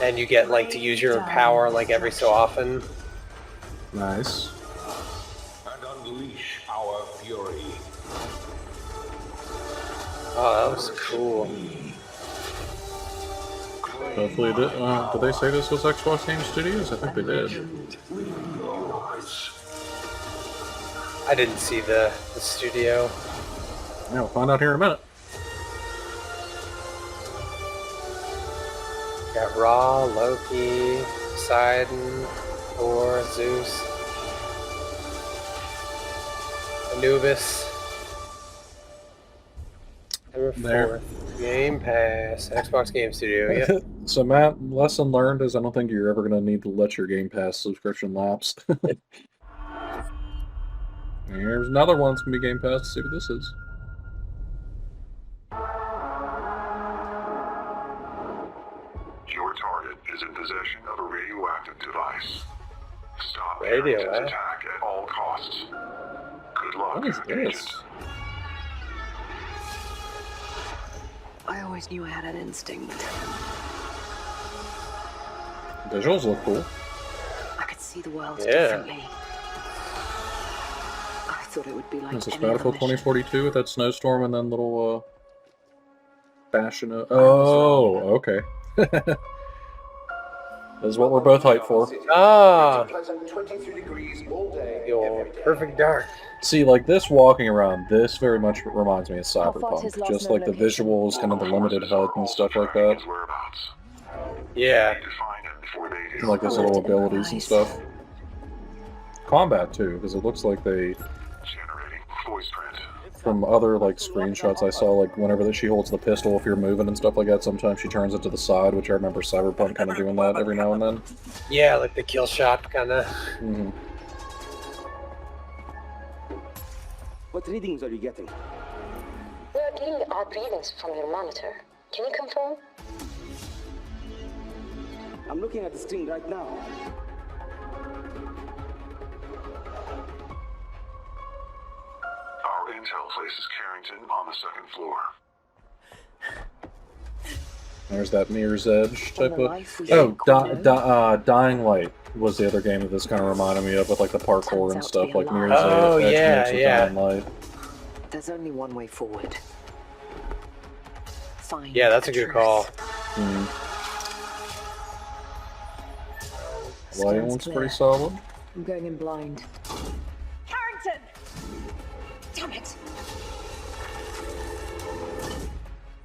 and you get like to use your power like every so often. Nice. And unleash our fury. Oh, that was cool. Hopefully, did they say this was Xbox Game Studios? I think they did. I didn't see the studio. Yeah, we'll find out here in a minute. Got Ra, Loki, Poseidon, Thor, Zeus, Anubis. Number 4th, Game Pass, Xbox Game Studio. Yeah. So Matt, lesson learned is I don't think you're ever going to need to let your Game Pass subscription lapse. Here's another one that's going to be Game Pass. To see what this is. Your target is in possession of a radioactive device. Stop Radioactive Harrington's attack at all costs. Good luck, What is agent. this? I always knew I had an instinct. Visuals look cool. I could see the world Yeah. differently. I thought it would be like This is any other Battlefield mission. 2042 with that snowstorm and then little fashion. Oh, okay. This is what we're both hyped for. Ah, 23 degrees all day. your perfect dark. See, like this walking around, this very much reminds me of How far is his Cyberpunk. last Just known like the location? visuals, kind of the limited HUD and stuff like that. Whereabouts. Yeah. Need to find him before they do. And like his little abilities and stuff. Combat too, because it looks like they, Generating voice print. from other like screenshots I saw, like whenever that she holds the pistol, if you're moving and stuff like that, sometimes she turns it to the side, which I remember Cyberpunk kind of doing that every now and then. Yeah, like the kill shot kind of. Hmm. What readings are you getting? We are getting our readings from your monitor. Can you confirm? I'm looking at the screen right now. Our intel places Carrington on the second floor. There's that Mirror's Edge type the of. life we Oh, think we know. Dying Light was the other game that this kind of reminded me of, with like the parkour Turns and out to stuff, be like a Mirror's lie. Oh, Edge yeah, mixed with yeah. Dying Light. There's only one way forward. Find Yeah, that's a the good truth. call. Lighting Stands looks clear. pretty solid. I'm going in blind. Carrington! Damn it!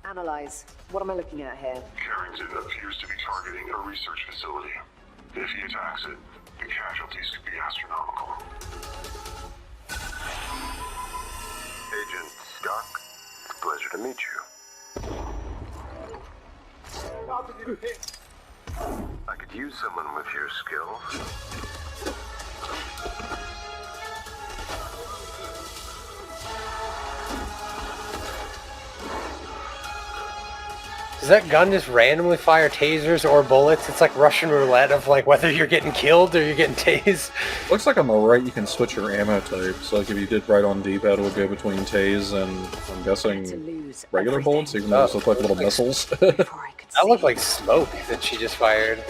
Analyze. What am I looking at here? Carrington appears to be targeting a research facility. If he attacks it, the casualties could be astronomical. Agent Stark, it's a pleasure to meet you. I could use someone with your skills. Does that gun just randomly fire tasers or bullets? It's like Russian roulette of like whether you're getting killed or you're getting tased. Looks like on the right you can switch your ammo type. So like if you did right on D-pad, it would go between tase and I'm To guessing lose regular everything. bullets, even though those look like little missiles. Before I could That see. looked like smoke that she just fired.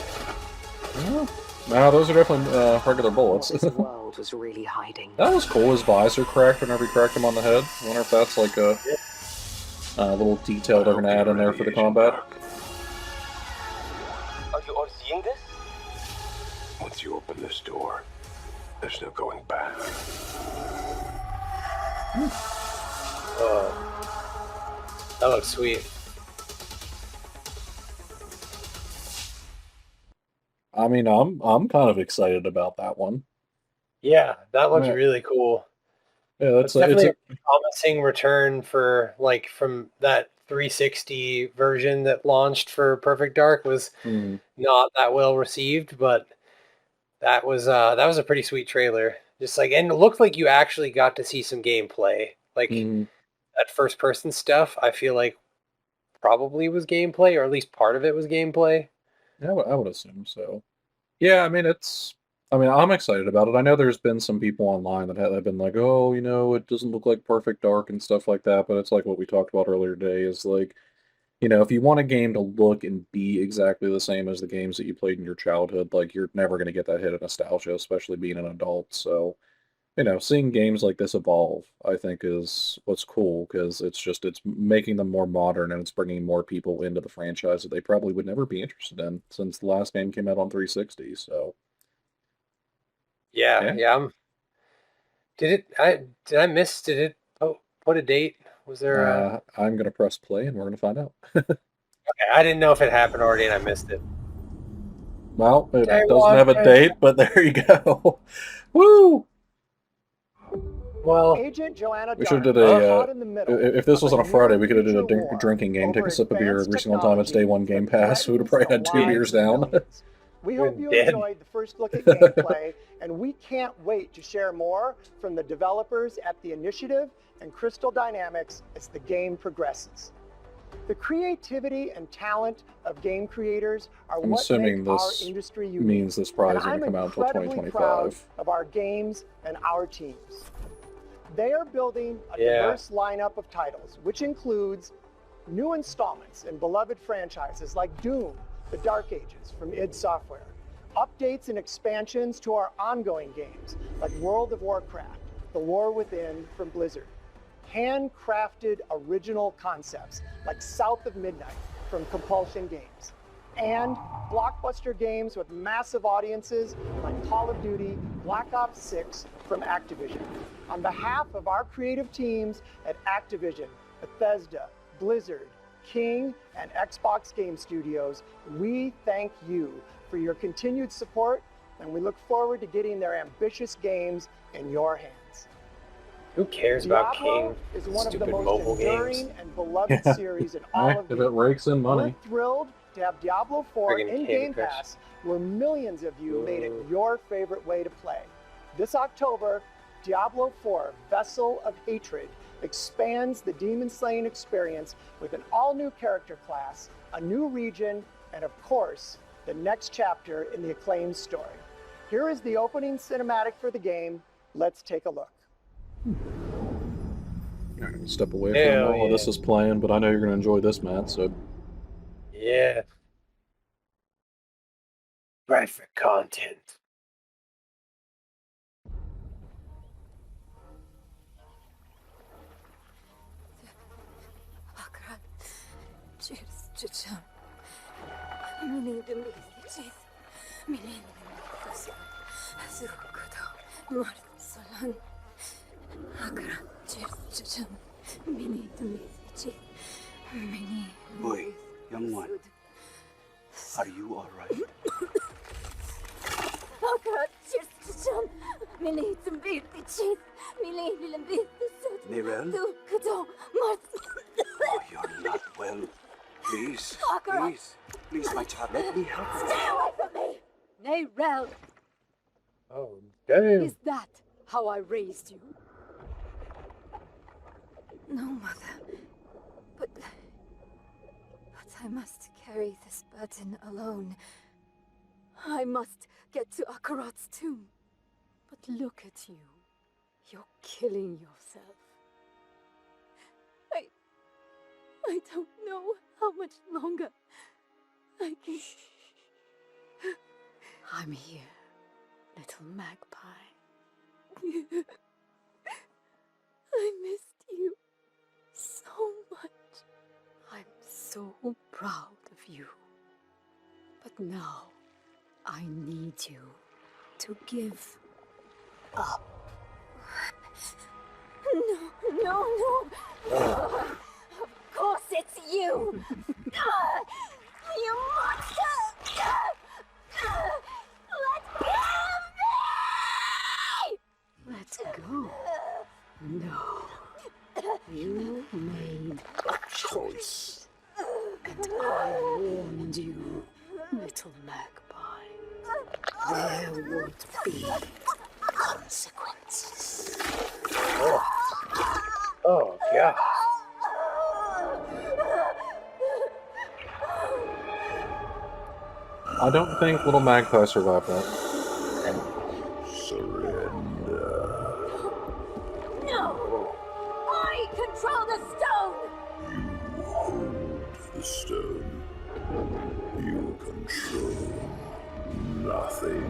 No, those are definitely regular bullets. What this world was really hiding. That was cool. His visor cracked whenever he cracked him on the head. I wonder if that's like a little detail they're going to add in there for the combat. Are you all seeing this? Once you open this door, there's no going back. Oh, that looks sweet. I mean, I'm kind of excited about that one. Yeah, that looks Yeah. really cool. Yeah, It's definitely a promising return for like from that 360 version that launched for Perfect Dark was not that well received, but that was a pretty sweet trailer. Just like, and it looked like you actually got to see some gameplay. Like that first person stuff, I feel like probably was gameplay, or at least part of it was gameplay. Yeah, I would assume so. Yeah, I mean, I'm excited about it. I know there's been some people online that have been like, oh, it doesn't look like Perfect Dark and stuff like that, but it's like what we talked about earlier today is like, if you want a game to look and be exactly the same as the games that you played in your childhood, like, you're never going to get that hit of nostalgia, especially being an adult. So, seeing games like this evolve, I think is what's cool because it's making them more modern and it's bringing more people into the franchise that they probably would never be interested in since the last game came out on 360. So, Yeah. Did I miss? Did it? Oh, what a date was there? I'm going to press play and we're going to find out. Okay, I didn't know if it happened already and I missed it. Well, it doesn't have a date, but there you go. Woo! Well, Agent Joanna we should have Dark, did caught in the middle if this was on a of Friday, we could have did a near-future war drinking game, take a over sip of beer advanced every single time it's day one Game Pass. We would have probably had 2 lives beers of down. millions. We hope you dead. enjoyed the first look at gameplay, and we can't wait to share more from the developers at the Initiative and Crystal Dynamics as the game progresses. The creativity and talent of game creators are I'm what assuming make our this industry unique. means this probably And isn't going to I'm come out until incredibly proud 2025. of our games and our teams. They are building a Yeah. diverse lineup of titles, which includes new installments in beloved franchises like Doom, The Dark Ages from id Software, updates and expansions to our ongoing games like World of Warcraft, The War Within from Blizzard, handcrafted original concepts like South of Midnight from Compulsion Games, and blockbuster games with massive audiences like Call of Duty, Black Ops 6 from Activision. On behalf of our creative teams at Activision, Bethesda, Blizzard, King, and Xbox Game Studios, we thank you for your continued support, and we look forward to getting their ambitious games in your hands. Who cares about Diablo King? is one of the Stupid most mobile enduring games. and beloved series in all of If gaming. it rakes in money. We're thrilled to have Diablo 4 Friggin' in Candy Game Crush. Pass, where millions of you made it your favorite way to play. This October, Diablo 4 Vessel of Hatred expands the demon slaying experience with an all-new character class, a new region, and of course, the next chapter in the acclaimed story. Here is the opening cinematic for the game. Let's take a look. I'm going to step away Hell from while this yeah. is playing, but I know you're going to enjoy this, Matt, so... Yeah. Graphic content. Akra, cheers, chicham. Mini de mi, cheese. Mini de mi, sukudo, mart solan. Akra, cheers, chicham. Mini de mi, cheese. Mini. Boy, young one, are you all right? Akra, cheers, chicham. Mini de mi, cheese. Mini de mi, Nirel? sukudo, mart. Oh, you're not well. Please, please, my child, let me help you. Stay away from me! Nayrel, Oh, damn. is that how I raised you? No, Mother. But I must carry this burden alone. I must get to Akarat's tomb. But look at you. You're killing yourself. I don't know how much longer I can... I'm here, little magpie. I missed you so much. I'm so proud of you. But now, I need you to give up. No. Of course it's you. You monster. Let Let's go. No. You made a choice. And I warned you, little magpie. There would be consequences. Oh, God. I don't think Little Magpie survived that. Surrender. No! I control the stone! You hold the stone. You control nothing.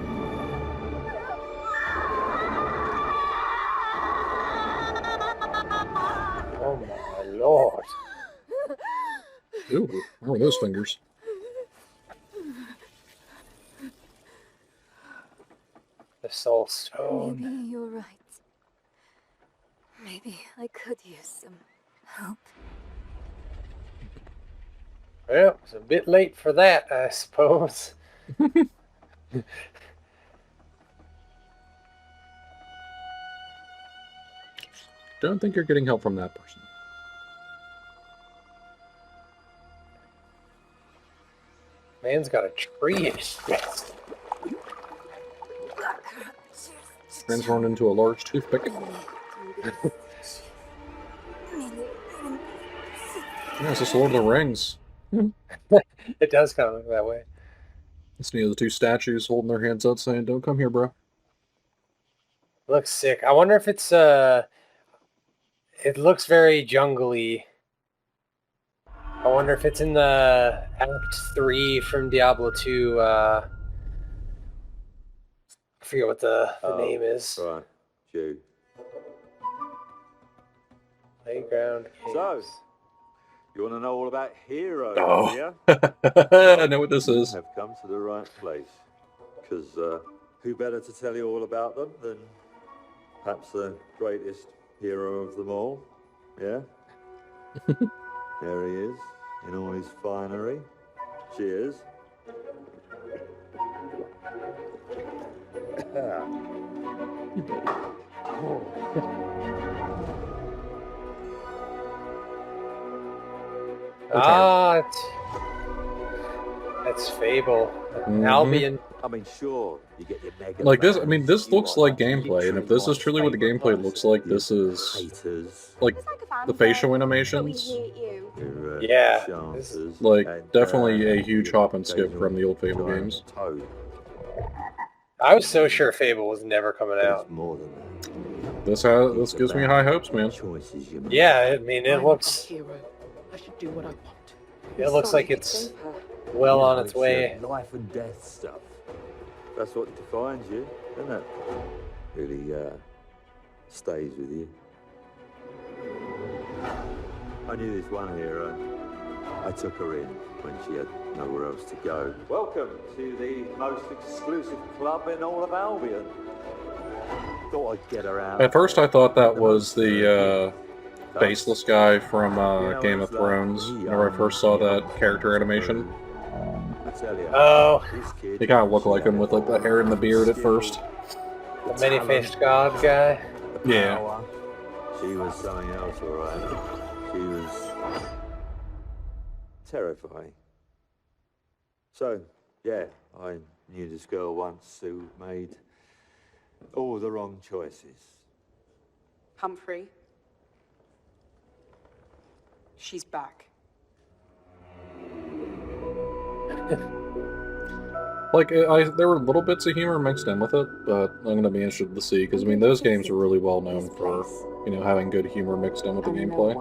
Oh, my Lord. Ooh, what are those fingers? The Soul Stone. Maybe you're right. Maybe I could use some help. Well, it's a bit late for that, I suppose. Don't think you're getting help from that person. Man's got a tree in his chest. Transformed into a large toothpick. Yeah, it's just Lord of the Rings. It does kind of look that way. It's the two statues holding their hands out saying, "Don't come here, bro." Looks sick. I wonder if it's it looks very jungly. I wonder if it's in the Act 3 from Diablo 2. I forget what the name is. Right, Jew. Playground Games. So, you want to know all about heroes, Oh. do you? I know what this is. You have come to the right place. Because who better to tell you all about them than perhaps the greatest hero of them all? Yeah? There he is, in all his finery. Cheers. Ah, that's Fable. Albion. I mean, sure, you get your mega Like this, I fans, mean, this you looks are like gameplay, and if this is truly what the gameplay looks like, this is haters, like the facial animations. your, Yeah. chances, Like and, definitely a huge your hop and skip from the old Fable giant games. toad. I was so sure Fable was never coming But out. it's more than that. This gives me high hopes, man. Choices you make. Yeah, I mean, it looks. Hero. I should do what I want. It looks like it's well on its way. Life and death stuff. That's what defines you, isn't it? Really stays with you. I knew this one hero. I took her in when she had nowhere else to go. Welcome to the most exclusive club in all of Albion. Thought I'd get her out. At first, I thought that was the faceless guy from Game of Thrones. Whenever I first saw that character animation, Oh, he kind of looked like him with like the hair and the beard at first. the many-faced god guy. Yeah. She was something else, all right. She was terrifying. So, yeah, I knew this girl once who made all the wrong choices. Humphrey. She's back. Like, there were little bits of humor mixed in with it, but I'm going to be interested to see, because, I mean, those games are really well known for, you know, having good humor mixed in with the gameplay.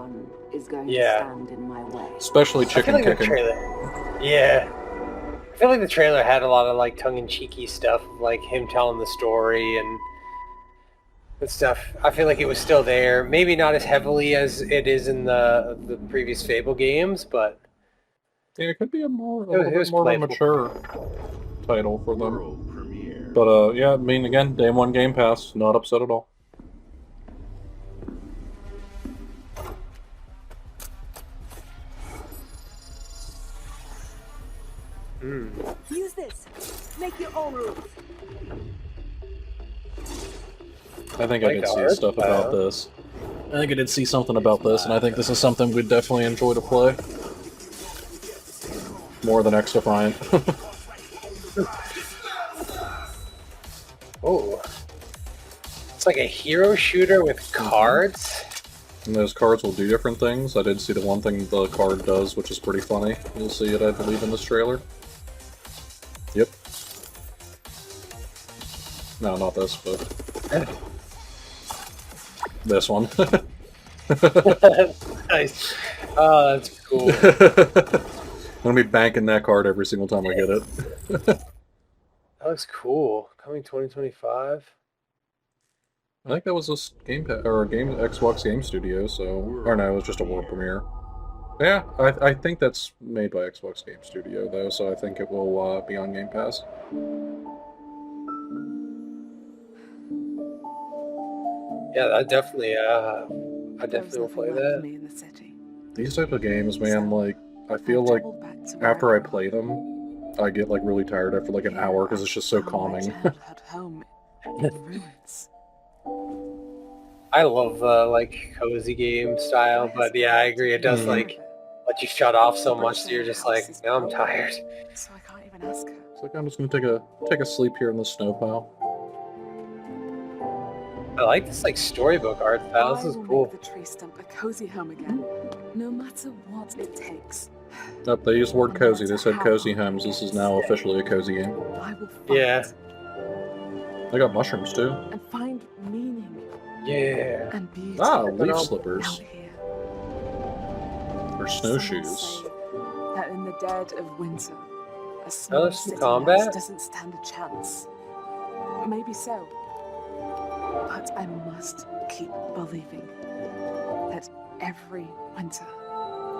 Is going Yeah. to stand in my way. Especially I feel chicken like the kicking. trailer. Yeah. I feel like the trailer had a lot of like tongue-in-cheeky stuff, of, like him telling the story and stuff. I feel like it was still there. Maybe not as heavily as it is in the previous Fable games, but yeah, it could be a little it bit was more of a playful. mature title for them. But yeah, I mean, again, day one Game Pass, not upset at all. Use this. Make your own rules. I think I did see stuff about this. I think I did see something about this, and I think this is something we'd definitely enjoy to play. More than X Defiant. Oh. It's like a hero shooter with cards. And those cards will do different things. I did see the one thing the card does, which is pretty funny. You'll see it, I believe, in this trailer. Yep. No, not this, but... this one. Nice. Oh, that's cool. I'm gonna be banking that card every single time I get it. That looks cool. Coming 2025. I think that was a Xbox Game Studio, so... Or no, it was just a world premiere. Yeah, I think that's made by Xbox Game Studio, though, so I think it will be on Game Pass. Yeah, I definitely will play that. These type of games, man, like, I feel like after I play them, I get, like, really tired after, like, an hour, because it's just so calming. I love like cozy game style, but yeah, I agree. It does like let you shut off so much that you're just like, now I'm tired. So I can't even ask her. It's like I'm just gonna take a sleep here in the snow pile. I like this like storybook art style. This is cool. The tree stump a cozy home again, no matter what it takes. Nope, they used the word cozy. They said cozy homes. This is now officially a cozy game. Yeah. They got mushrooms too. And find meaning. Yeah. And beauty. Ah, leaf slippers. Or snowshoes. That in the dead of winter, a there's small some city combat? house doesn't stand a chance. Maybe so. But I must keep believing that every winter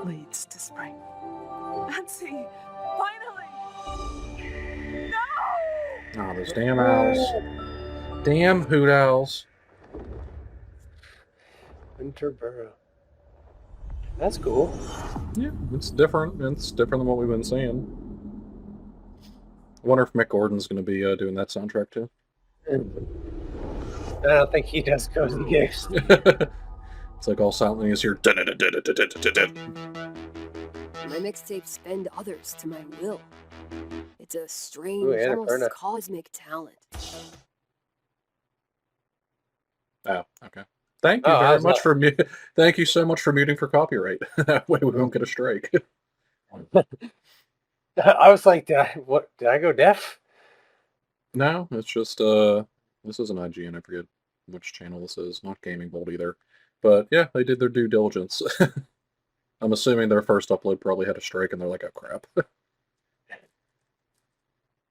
leads to spring. Nancy, finally! No! Oh, those damn owls. Damn hoot owls. Winterboro. That's cool. Yeah, it's different. It's different than what we've been seeing. I wonder if Mick Gordon's going to be doing that soundtrack too. I don't think he does cozy games. It's like all silently is here. My mixtapes bend others to my will. It's a strange, almost cosmic talent. Oh, okay. Thank you very much for thank you so much for muting for copyright. That way we won't get a strike. I was like, did I go deaf? No, it's just this is an IGN. I forget which channel this is. Not Gaming Bolt either. But yeah, they did their due diligence. I'm assuming their first upload probably had a strike, and they're like, "Oh crap."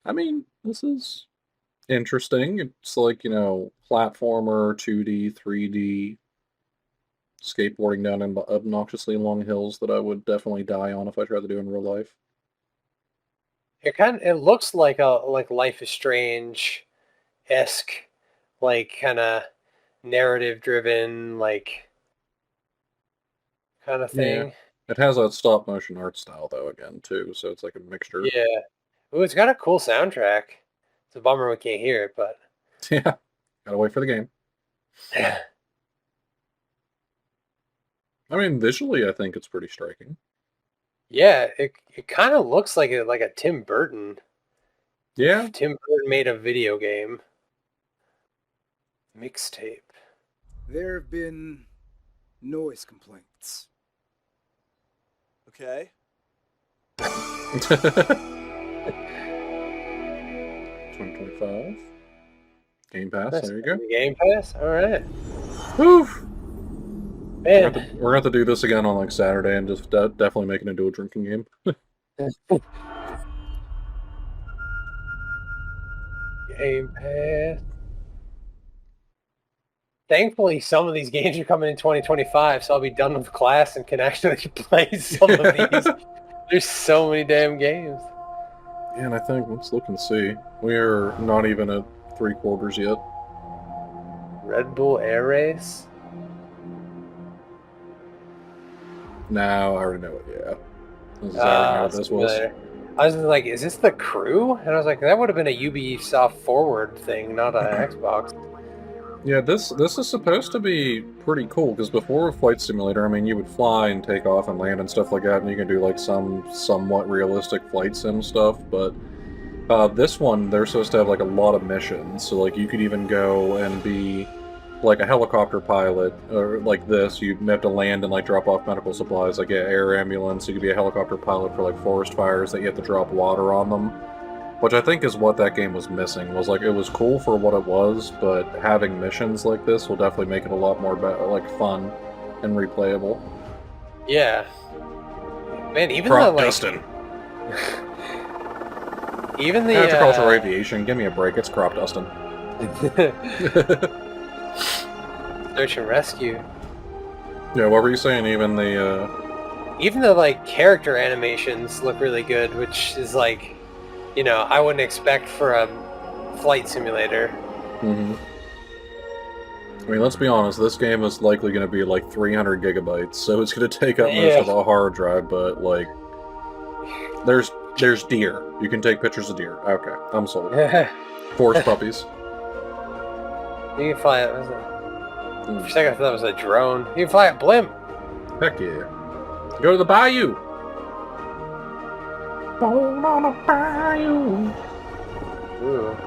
I mean, this is interesting. It's like, platformer, 2D, 3D, skateboarding down in obnoxiously long hills that I would definitely die on if I tried to do in real life. It looks like Life is Strange-esque, like kind of narrative driven, like kind of thing. Yeah. It has a stop motion art style though again too, so it's like a mixture. Yeah. Ooh, it's got a cool soundtrack. It's a bummer we can't hear it, but yeah, gotta wait for the game. I mean, visually, I think it's pretty striking. Yeah, it kind of looks like a Tim Burton. Yeah, Tim Burton made a video game mixtape. There have been noise complaints. Okay. 2025. Game Pass, there you go. Game Pass? Alright. Whew! Man. We're going to have to do this again on like Saturday and just definitely make it into a drinking game. Game Pass. Thankfully, some of these games are coming in 2025, so I'll be done with class and can actually play some of these. There's so many damn games. Yeah, and I think, let's look and see. We're not even at 3/4 yet. Red Bull Air Race? No, I already know it, yeah. I already know what this was. I was like, is this the Crew? And I was like, that would have been a Ubisoft Forward thing, not an Xbox. Yeah, this is supposed to be pretty cool, because before Flight Simulator, I mean, you would fly and take off and land and stuff like that, and you can do, like, some somewhat realistic flight sim stuff, but this one, they're supposed to have, like, a lot of missions, so, like, you could even go and be, like, a helicopter pilot, or like this, you have to land and, like, drop off medical supplies, like, an air ambulance, you could be a helicopter pilot for, like, forest fires that you have to drop water on them. Which I think is what that game was missing, was like, it was cool for what it was, but having missions like this will definitely make it a lot more like fun and replayable. Yeah. Man, even Crop the, like... Dustin. Even the... Agricultural aviation, give me a break, it's Crop Dustin. Search and rescue. Yeah, what were you saying, even the, Even the, like, character animations look really good, which is, like... You know, I wouldn't expect for a flight simulator. Mm-hmm. I mean, let's be honest, this game is likely going to be like 300 gigabytes, so it's going to take up most of a hard drive, but, like, there's deer. You can take pictures of deer. Okay, I'm sold. Forest puppies. You can fly it. For a second I thought that was a drone. You can fly a blimp. Heck yeah. Go to the bayou. On a bayou. Ooh.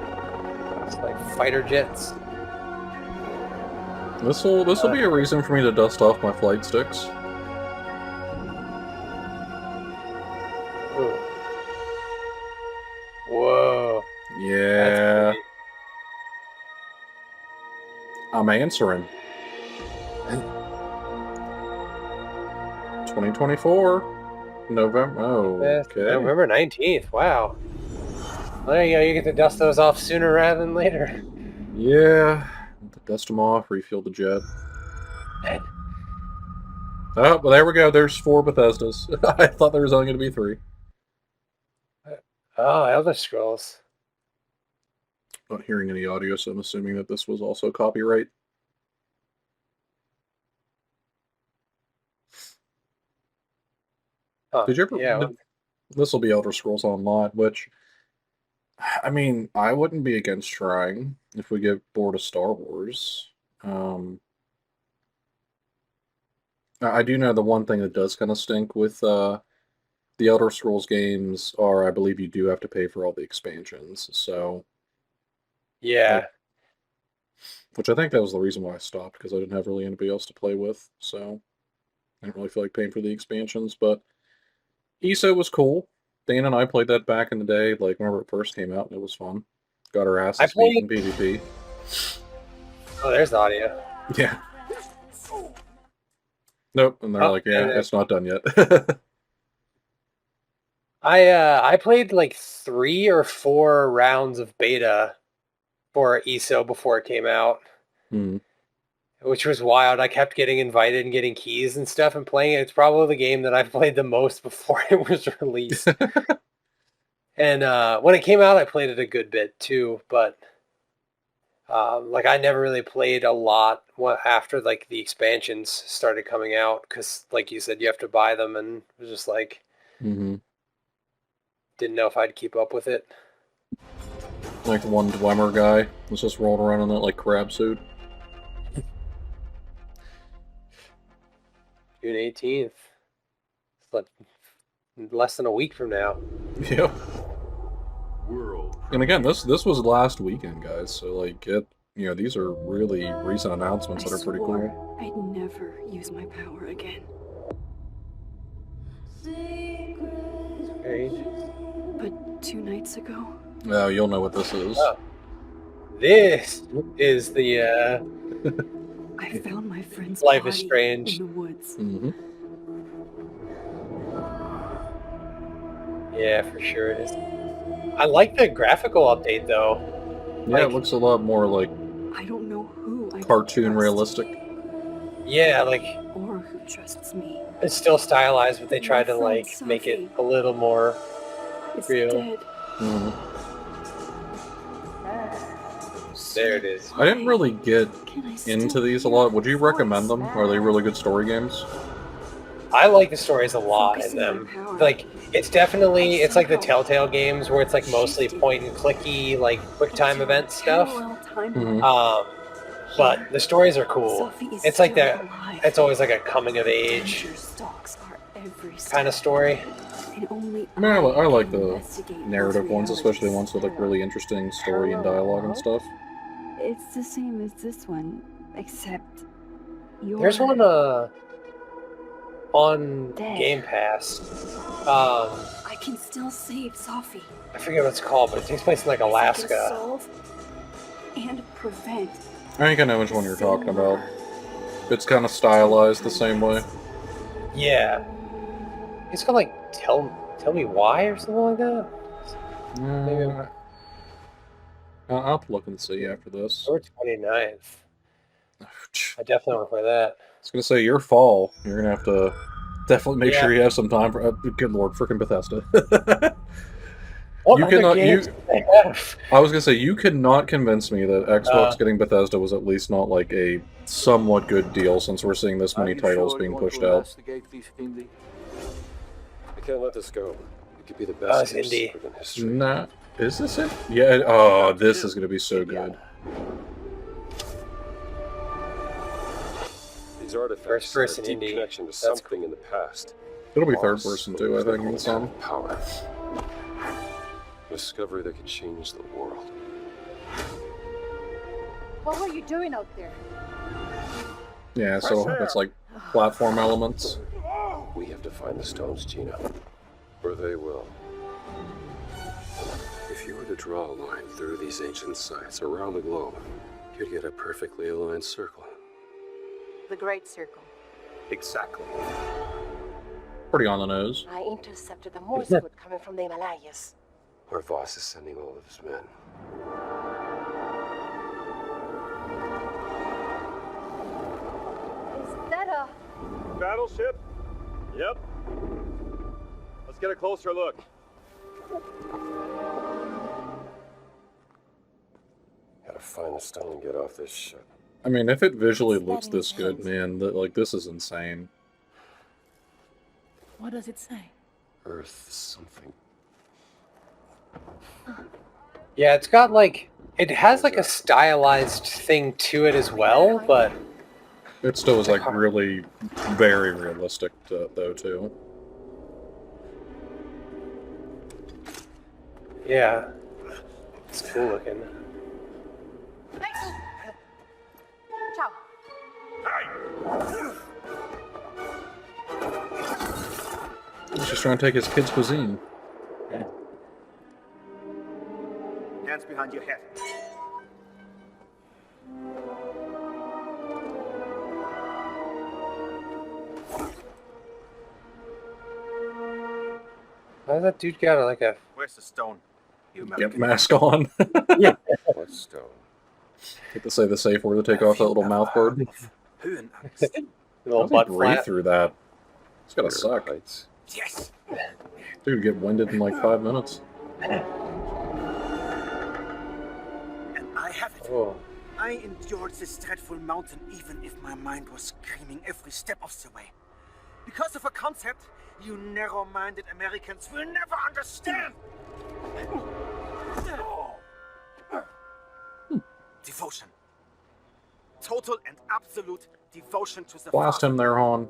It's like fighter jets. This'll be a reason for me to dust off my flight sticks. Ooh. Whoa. Yeah. I'm answering. 2024. November. Oh, okay. November 19th. Wow. Well, there you go. You get to dust those off sooner rather than later. Yeah. Dust them off, refuel the jet. Oh, well, there we go. There's 4 Bethesdas. I thought there was only going to be 3. Oh, Elder Scrolls. Not hearing any audio, so I'm assuming that this was also copyright. Did you ever? Yeah. This will be Elder Scrolls Online, which, I mean, I wouldn't be against trying if we get bored of Star Wars. I do know the one thing that does kind of stink with the Elder Scrolls games are, I believe you do have to pay for all the expansions. So, yeah. Which I think that was the reason why I stopped, because I didn't have really anybody else to play with. So, I didn't really feel like paying for the expansions, but ESO was cool. Dan and I played that back in the day, like whenever it first came out, and it was fun. Got our asses beat in PvP. Oh, there's the audio. Yeah. Nope, and they're like, yeah, it's not done yet. I played like 3 or 4 rounds of beta for ESO before it came out. Which was wild. I kept getting invited and getting keys and stuff and playing it. It's probably the game that I've played the most before it was released. And when it came out, I played it a good bit too. But like I never really played a lot after like the expansions started coming out, because like you said, you have to buy them, and it was just like didn't know if I'd keep up with it. Like the one Dwemer guy was just rolling around in that like crab suit. June 18th. It's like less than a week from now. Yep. And again, this was last weekend, guys. So like, these are really recent announcements that are pretty cool. I'd never use my power again. But 2 nights ago. Oh, you'll know what this is. This is the I found my friend's Life body is Strange in the woods. Yeah, for sure it is. I like the graphical update though. Yeah, it looks a lot more like I don't know who I cartoon trust. realistic. Yeah, like Or who trusts me. it's still stylized, but they tried to friend like make it Sophie. a little more It's real. dead. There it is. I didn't really get into these a lot. Would you recommend them? Are they really good story games? I like the stories a lot in them. Like, it's definitely, it's like the Telltale games where it's like mostly point and clicky, like quick time event stuff. But the stories are cool. It's like that, it's always like a coming of age kind of story. I mean, I like the narrative ones, especially the ones with like really interesting story and dialogue and stuff. It's the same as this one, except you're... There's one on Game Pass. I can still save Sophie. I forget what it's called, but it takes place in like Alaska. Solve and prevent. I think I know which one you're talking about. It's kind of stylized the same way. Yeah. It's called like Tell Me Why or something like that. Maybe I'll have to look and see after this. October 29th. I definitely want to play that. I was gonna say your fall. You're gonna have to definitely make sure you have some time for. Good lord, freaking Bethesda! What you other cannot. games do they have? I was gonna say you cannot convince me that Xbox getting Bethesda was at least not like a somewhat good deal, since we're seeing this many titles being pushed out. I can't let this go. It could be the best it's indie. in history. Nah, is this it? Yeah. Oh, this is gonna be so good. These artifacts First-person have a deep indie. connection to something in the past. It'll be Lost, third person too, I think. In some. Power. Discovery that could change the world. What were you doing out there? Yeah, so it's like platform elements. We have to find the stones, Gina. Or they will. If you were to draw a line through these ancient sites around the globe, you'd get a perfectly aligned circle. The Great Circle. Exactly. Pretty on the nose. I intercepted the Morse code coming from the Himalayas. Our boss is sending all of his men. Is that a... Battleship? Yep. Let's get a closer look. Gotta find the stone and get off this ship. I mean, if it visually looks this good, man, like this is insane. What does it say? Earth something. Yeah, it's got like, it has like a stylized thing to it as well, but It still is like really very realistic though too. yeah, it's cool looking. Ciao. He's just trying to take his kid's cuisine. Hands behind your head. Why does that dude got like a... Where's the stone? You Get mask on. Yeah. What stone? Get to say the safe word to take off that little mouth guard. little How butt do you breathe flap. through that? It's gotta suck. Yes. Dude, get winded in like 5 minutes. And I have it. Oh. I endured this dreadful mountain even if my mind was screaming every step of the way. Because of a concept you narrow-minded Americans will never understand. Devotion. Total and absolute devotion to the Blast Father. him there, Han.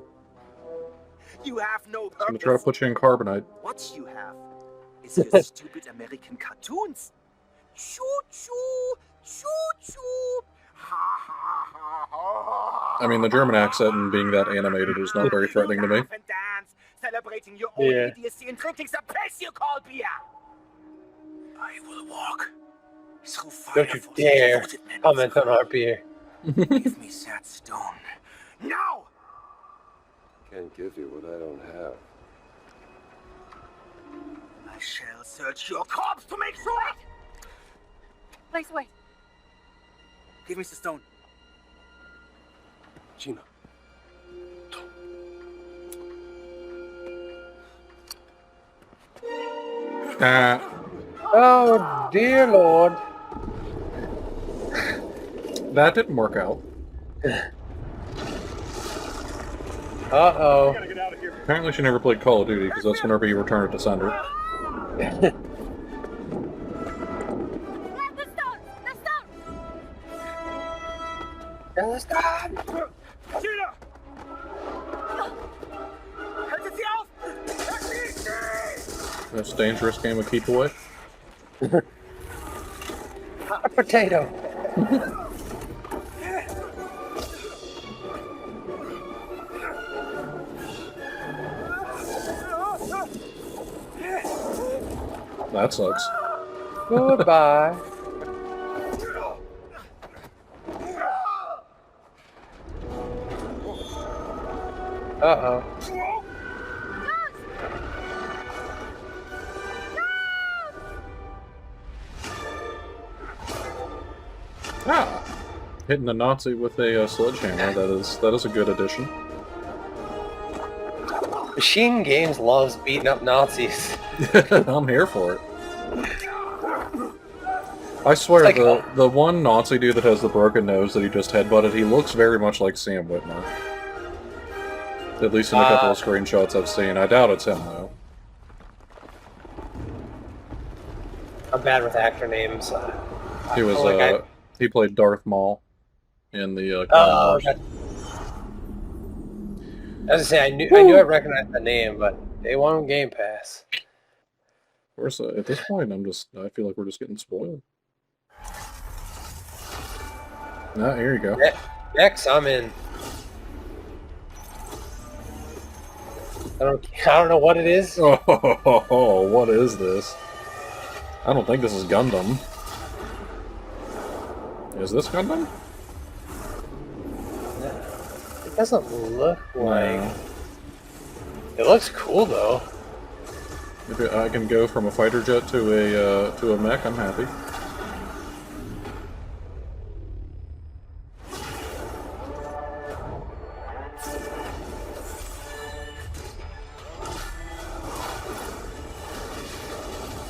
You have no He's gonna purpose. try to put you in carbonite. What you have is your stupid American cartoons. Choo choo, choo choo. Ha ha ha ha. I mean, the German accent and being that animated is not very threatening to me. Laugh and dance, celebrating your own Yeah. idiocy and drinking the piss you call beer. I will walk through fire. Don't you for the dare devoted men of comment the on our beer. Give me that stone. Now! Can't give you what I don't have. I shall search your corpse to make sure. Please wait. Give me the stone. Gina. Oh, dear Lord. That didn't work out. Uh-oh. Apparently she never played Call of Duty, because that's whenever you return it to sender. Most dangerous game of keep away. Hot potato. That sucks. Goodbye. Uh-oh. Ah, hitting a Nazi with a sledgehammer. That is a good addition. Machine Games loves beating up Nazis. I'm here for it. I swear, Like, the one Nazi dude that has the broken nose that he just headbutted, he looks very much like Sam Whitmer. At least in a couple of screenshots I've seen. I doubt it's him, though. I'm bad with actor names. He was, he played Darth Maul in the, I was gonna say, I knew I recognized the name, but they won Game Pass. Of course, at this point, I feel like we're just getting spoiled. Ah, here you go. Next, I'm in. I don't know what it is. Oh, what is this? I don't think this is Gundam. Is this Gundam? It doesn't look like... It looks cool, though. If I can go from a fighter jet to a mech, I'm happy.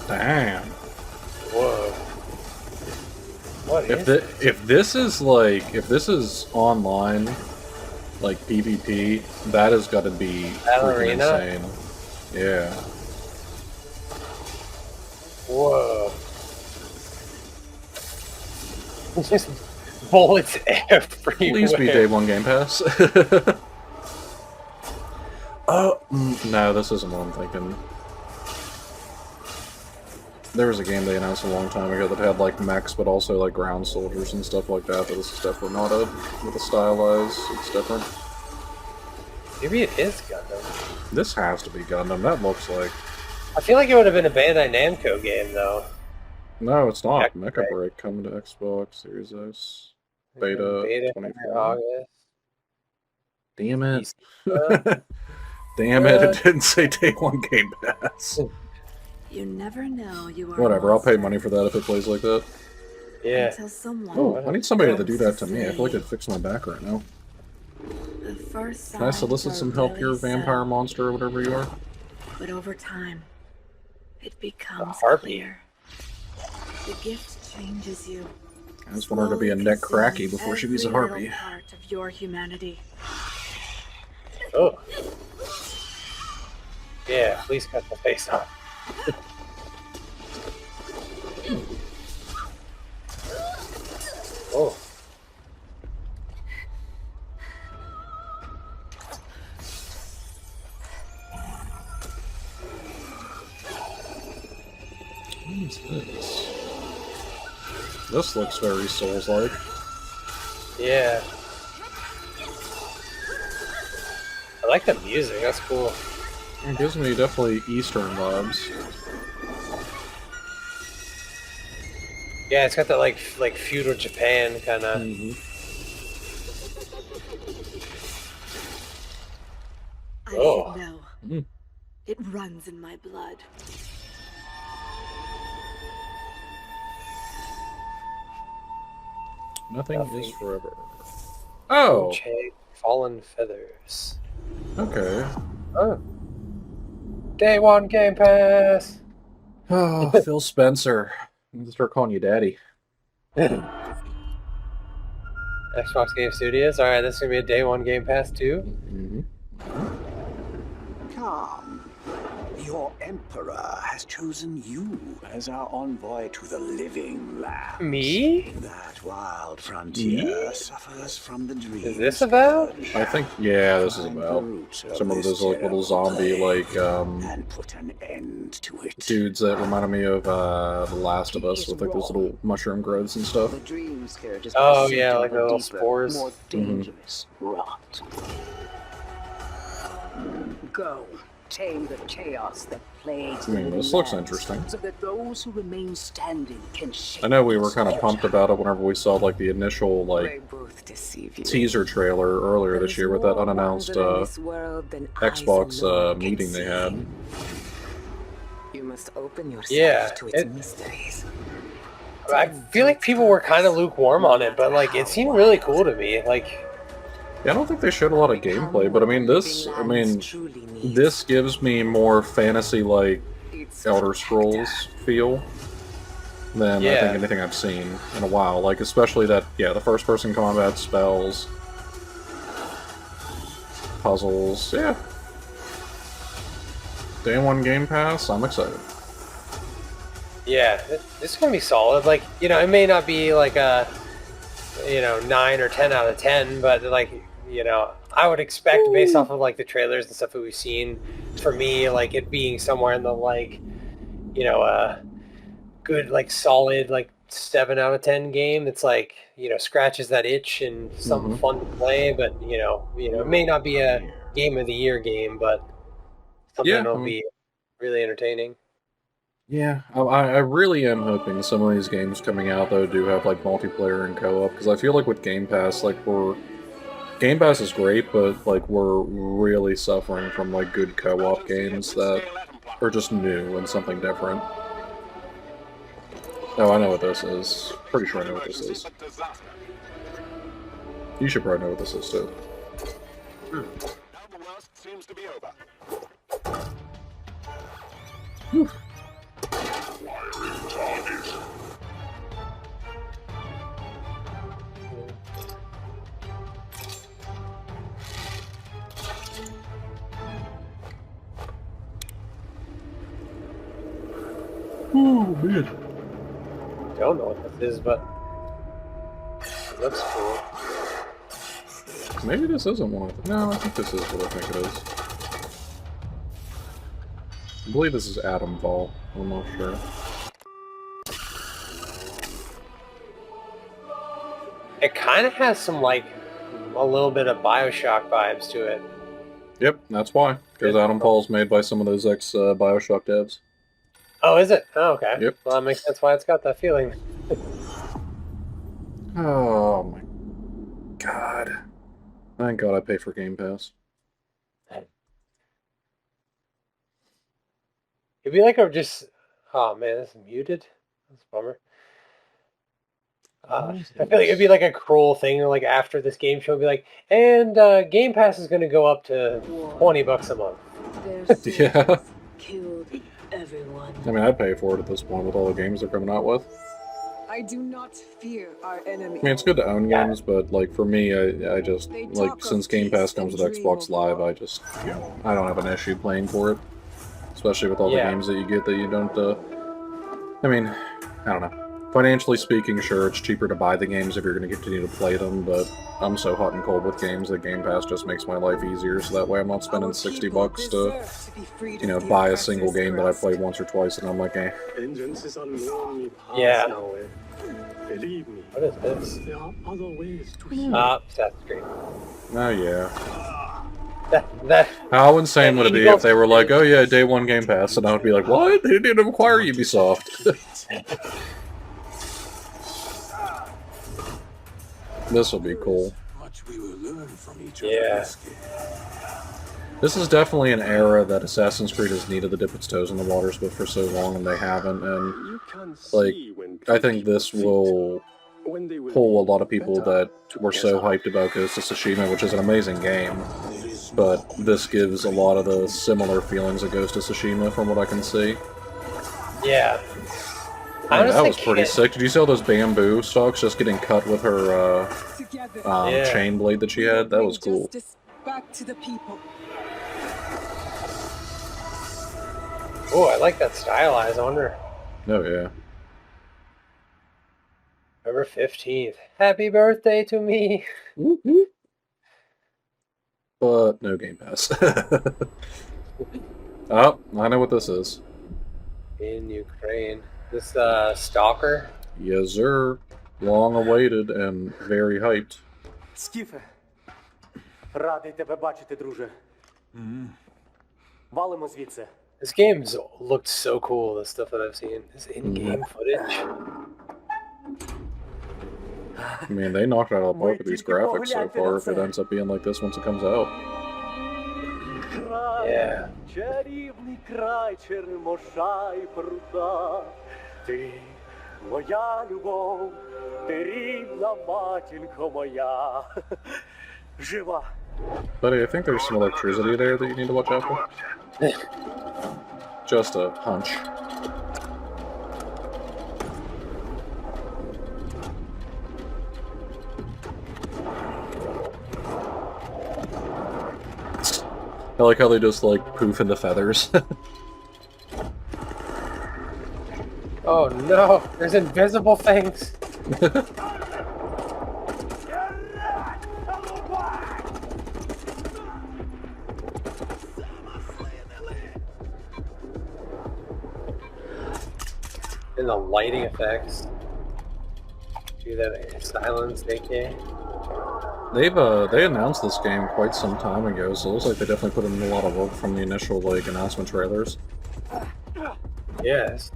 Damn. Whoa. What is if this is online, like PvP, that has got to be freaking insane. Yeah. Whoa. Just bullets everywhere. Please be day one Game Pass. Oh, no, this isn't what I'm thinking. There was a game they announced a long time ago that had like mechs, but also like ground soldiers and stuff like that. But this is definitely not with a stylized. It's different. Maybe it is Gundam. This has to be Gundam. That looks like. I feel like it would have been a Bandai Namco game, though. No, it's not. Mecha Break coming to Xbox Series S. Beta 24. August. Damn it. Damn it, it didn't say day one Game Pass. You never know you are. Whatever, I'll pay money for that if it plays like that. Yeah. Until someone Oh, I need somebody to do that to me. I feel like it'd fix my back right now. The first Can I solicit some help here, vampire monster or whatever you are? But over time, it becomes harpy. clear. The gift changes you. I just want her to be a neck cracky before she beats a harpy. Part of your humanity. Oh. Yeah, please cut the face off. Oh. What is this? This looks very Souls-like. Yeah. I like the music, that's cool. It gives me definitely Eastern vibes. Yeah, it's got that like feudal Japan kind of. I should know. It runs in my blood. Nothing is forever. Oh! Fallen Feathers. Okay. Oh. Day one Game Pass! Oh, Phil Spencer. I'm gonna start calling you Daddy. Xbox Game Studios. Alright, this is going to be a day one Game Pass too. Mm-hmm. Come. Your Emperor has chosen you as our envoy to the living lands. Me? That wild frontier suffers from the dream. Is this about? I think, yeah, this is about some of those like little zombie and put an end to it. dudes that reminded me of The Last of Us with like those little mushroom growths and stuff. The dream spirit is oh yeah, like the little spores. More dangerous rot. Go. Tame the chaos that plagues I mean, this looks interesting. So that those who remain standing can shake. I know we were kind of pumped about it whenever we saw like the initial like teaser trailer earlier this year with that unannounced Xbox meeting they had. You must open yourself to its mysteries. I feel like people were kind of lukewarm on it, but like it seemed really cool to me. Like, yeah, I don't think they showed a lot of gameplay, but this gives me more fantasy like Elder Scrolls feel than I think anything I've seen in a while. Like especially that, the first person combat, spells, puzzles, yeah. Day one Game Pass, I'm excited. Yeah, this is gonna be solid. Like, you know, it may not be like a 9 or 10 out of 10, but like, I would expect based off of like the trailers and stuff that we've seen, for me, like it being somewhere in the like, good like solid like 7 out of 10 game. It's like, scratches that itch and something fun to play, but it may not be a game of the year game, but something that'll be really entertaining. Yeah, I really am hoping some of these games coming out though do have like multiplayer and co-op, because I feel like with Game Pass, like Game Pass is great, but like we're really suffering from like good co-op games that are just new and something different. Oh, I know what this is. Pretty sure I know what this is. You should probably know what this is too. Whew. Oh man. Don't know what this is, but it looks cool. Maybe this isn't one of them. No, I think this is what I think it is. I believe this is Atom Ball. I'm not sure. It kind of has some like a little bit of BioShock vibes to it. Yep, that's why. Because Atom Ball's made by some of those ex-BioShock devs. Oh, is it? Oh, okay. Yep. Well, that makes sense why it's got that feeling. Oh my god. Thank God I pay for Game Pass. It'd be like oh man, this is muted. That's a bummer. I feel like it'd be like a cruel thing, like after this game show, it'd be like, and Game Pass is going to go up to $20 a month. Yeah. Killed everyone. I mean, I'd pay for it at this point with all the games they're coming out with. I do not fear our enemy. I mean, it's good to own games, but like for me, I just like since Game Pass comes with Xbox Live, I don't have an issue playing for it, especially with all the games that you get that you don't. I mean, I don't know. Financially speaking, sure, it's cheaper to buy the games if you're going to continue to play them, but I'm so hot and cold with games that Game Pass just makes my life easier, so that way I'm not spending $60 to, buy a single game that I play once or twice, and I'm like, eh. Yeah. Believe me. What is this? There are other ways to heal. Assassin's Creed. Oh, yeah. That How insane would it be if they were like, oh yeah, day one Game Pass, and I would be like, what? They didn't even acquire Ubisoft. This will be cool. Yeah. This is definitely an era that Assassin's Creed has needed to dip its toes in the waters with for so long, and they haven't. And like, I think this will pull a lot of people that were so hyped about Ghost of Tsushima, which is an amazing game. But this gives a lot of the similar feelings of Ghost of Tsushima from what I can see. Yeah. Man, that was pretty sick. Did you see all those bamboo stalks just getting cut with her chain blade that she had? That was cool. Back to the people. Oh, I like that stylized. I wonder. Oh, yeah. November 15th. Happy birthday to me. But no Game Pass. Oh, I know what this is. In Ukraine. This Stalker? Yes, sir. Long awaited and very hyped. Скіфе, радий тебе бачити, друже. Валимо звідси. This game's looked so cool, the stuff that I've seen. This in-game footage. I mean, they knocked it out of the park with these graphics so far if it ends up being like this once it comes out. Yeah. Чарівний край Черемоша і пруда. Ти моя любов, ти рідна матінко моя. Жива. Buddy, I think there's some electricity there that you need to watch out for. Just a hunch. I like how they just, like, poof into feathers. Oh no, there's invisible things. And the lighting effects. Do that silence, AK. They announced this game quite some time ago, so it looks like they definitely put in a lot of work from the initial, like, announcement trailers. Yes.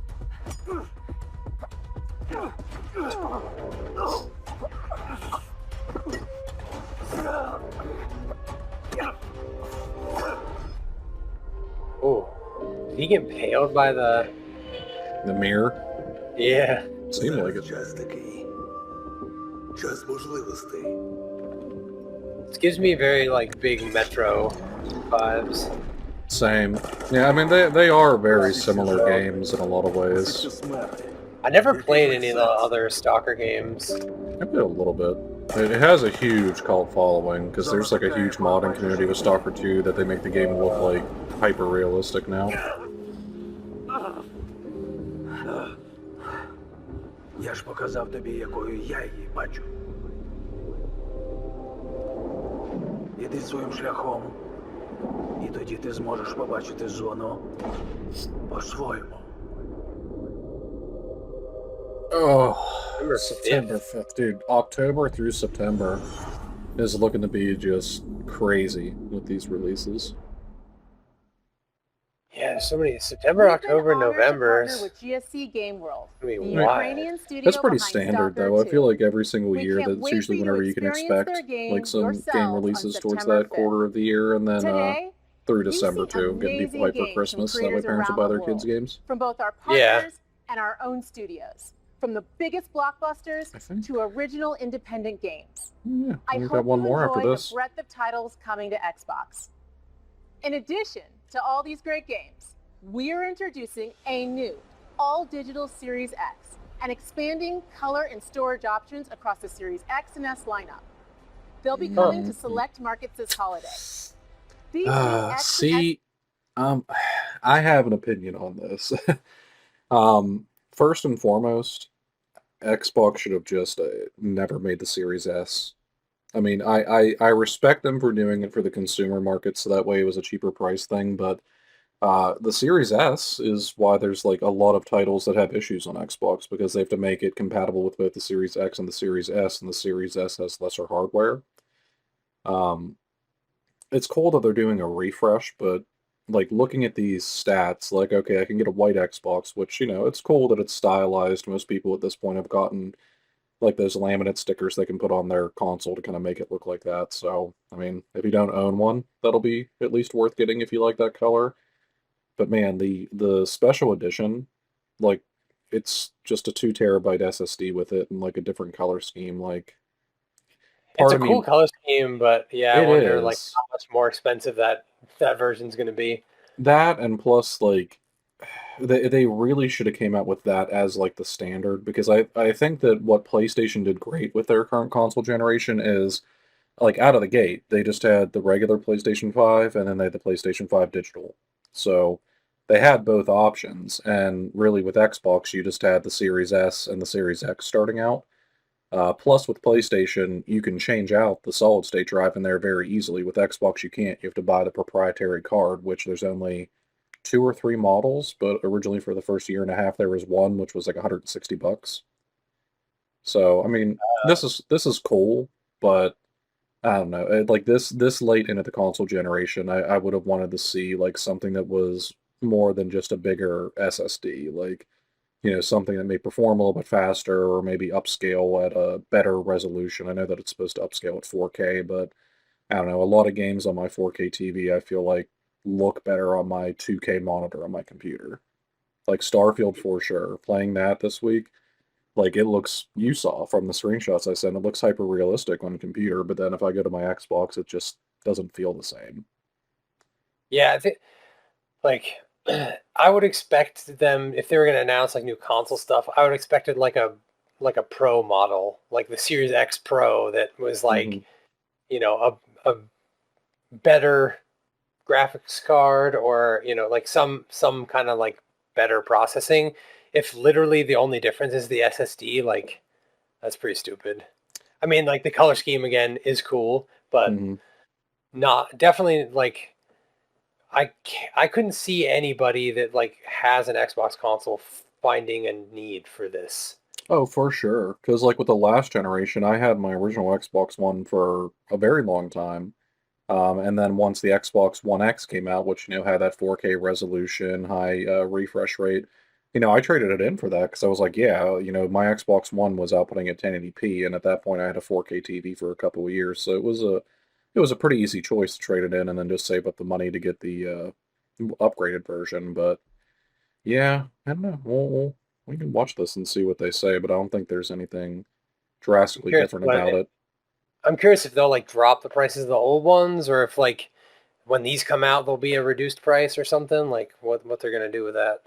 Oh, did he get impaled by the mirror? Yeah. Seemed like it. This gives me very, like, big Metro vibes. Same. Yeah, I mean, they are very similar games in a lot of ways. I never played any of the other Stalker games. I played a little bit. It has a huge cult following, because there's like a huge modding community with Stalker 2 that they make the game look like hyper-realistic now. Я ж показав тобі, якою я її бачу. Іди своїм шляхом, і тоді ти зможеш побачити зону по-своєму. Oh, September 5th. Dude, October through September is looking to be just crazy with these releases. Yeah, so many. September, October, November. With GSC Game World. I mean, the Ukrainian studio That's pretty behind standard, Stalker though. I 2. feel like every single We year can't that's wait usually for you to whenever you can experience expect their game like some game yourself releases on towards September that quarter of the year, and then Today, through December too, getting people hyped for games Christmas. from That way creators parents will buy around their the kids world. games. From both our Yeah. partners and our own studios. From the biggest blockbusters to original independent games. Yeah, I we've hope got one you more after enjoy this. the breadth of titles coming to Xbox. In addition to all these great games, we're introducing a new all-digital Series X and expanding color and storage options across the Series X and S lineup. They'll be coming to select markets this holiday. These new X and S See, I have an opinion on this. First and foremost, Xbox should have just never made the Series S. I mean, I respect them for doing it for the consumer market, so that way it was a cheaper price thing, but the Series S is why there's like a lot of titles that have issues on Xbox, because they have to make it compatible with both the Series X and the Series S, and the Series S has lesser hardware. It's cool that they're doing a refresh, but like looking at these stats, like, okay, I can get a white Xbox, which, you know, it's cool that it's stylized. Most people at this point have gotten like those laminate stickers they can put on their console to kind of make it look like that. So, I mean, if you don't own one, that'll be at least worth getting if you like that color. But man, the special edition, like, it's just a 2 terabyte SSD with it and like a different color scheme. Like, It's part a of cool me, color scheme, but yeah, I it wonder like is how much more expensive that version's going to be. that, and plus like they really should have came out with that as like the standard, because I think that what PlayStation did great with their current console generation is like out of the gate they just had the regular PlayStation 5 and then they had the PlayStation 5 digital. So they had both options, and really with Xbox you just had the Series S and the Series X starting out. Plus, with PlayStation, you can change out the solid state drive in there very easily. With Xbox, you can't. You have to buy the proprietary card, which there's only 2 or 3 models, but originally for the first year and a half there was one, which was like $160. So, I mean, this is cool, but I don't know. Like this late into the console generation, I would have wanted to see like something that was more than just a bigger SSD. Like, something that may perform a little bit faster or maybe upscale at a better resolution. I know that it's supposed to upscale at 4K, but I don't know. A lot of games on my 4K TV, I feel like look better on my 2K monitor on my computer. Like Starfield for sure. Playing that this week, like it looks, you saw from the screenshots I sent, it looks hyper realistic on the computer, but then if I go to my Xbox, it just doesn't feel the same. Yeah, I think like I would expect them if they were going to announce like new console stuff. I would expect it like a pro model, like the Series X Pro that was like a better graphics card, or like some kind of like better processing. If literally the only difference is the SSD, like that's pretty stupid. I mean, like the color scheme again is cool, but not definitely like I couldn't see anybody that like has an Xbox console finding a need for this. Oh, for sure. Because, like, with the last generation, I had my original Xbox One for a very long time. And then once the Xbox One X came out, which, had that 4K resolution, high refresh rate, I traded it in for that because I was like, yeah, my Xbox One was outputting at 1080p, and at that point I had a 4K TV for a couple of years, so it was a pretty easy choice to trade it in and then just save up the money to get the upgraded version. But yeah, I don't know. We can watch this and see what they say, but I don't think there's anything drastically different about it. I'm curious if they'll like drop the prices of the old ones, or if like when these come out there'll be a reduced price or something. Like what they're gonna do with that.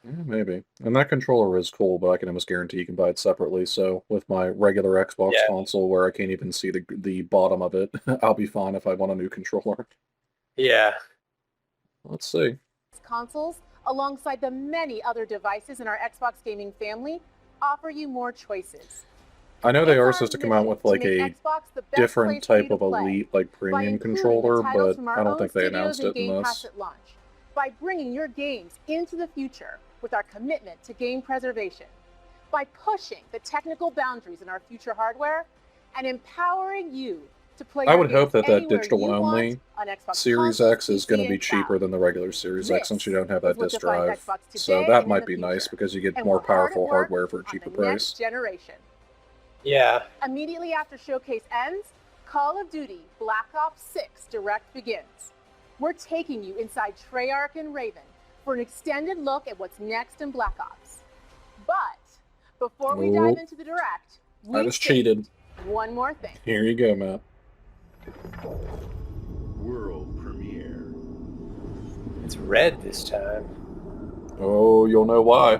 Yeah, maybe. And that controller is cool, but I can almost guarantee you can buy it separately. So with my regular Xbox console, where I can't even see the bottom of it, I'll be fine if I want a new controller. Yeah. Let's see. Consoles, alongside the many other devices in our Xbox gaming family, offer you more choices. I know they are supposed to come out with like a different type of elite, like premium controller, but I don't think they announced it in this. By bringing your games into the future with our commitment to game preservation, by pushing the technical boundaries in our future hardware, and empowering you to play. I would hope that digital only Series X is going to be cheaper than the regular Series X, since you don't have that disk drive. So that might be nice because you get more powerful hardware for a cheaper price. Generation. Yeah. Immediately after Showcase ends, Call of Duty Black Ops 6 Direct begins. We're taking you inside Treyarch and Raven for an extended look at what's next in Black Ops. But before we dive into the Direct, I just cheated. One more thing. Here you go, Matt. World premiere. It's red this time. Oh, you'll know why.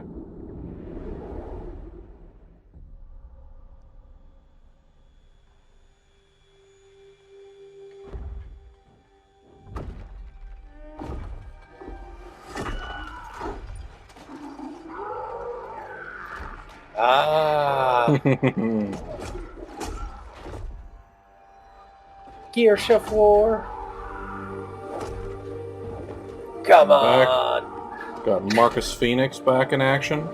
Ah. Gears of War. Come on. Got Marcus Phoenix back in action.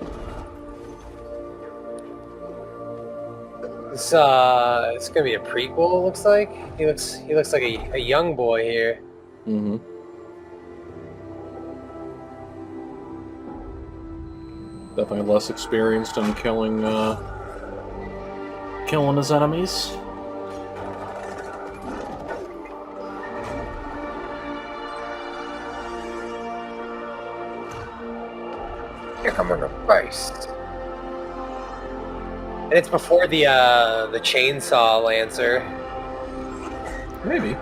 It's gonna be a prequel. It looks like he looks like a young boy here. Mm-hmm. Definitely less experienced in killing his enemies. Here come on the face. It's before the chainsaw lancer. Maybe.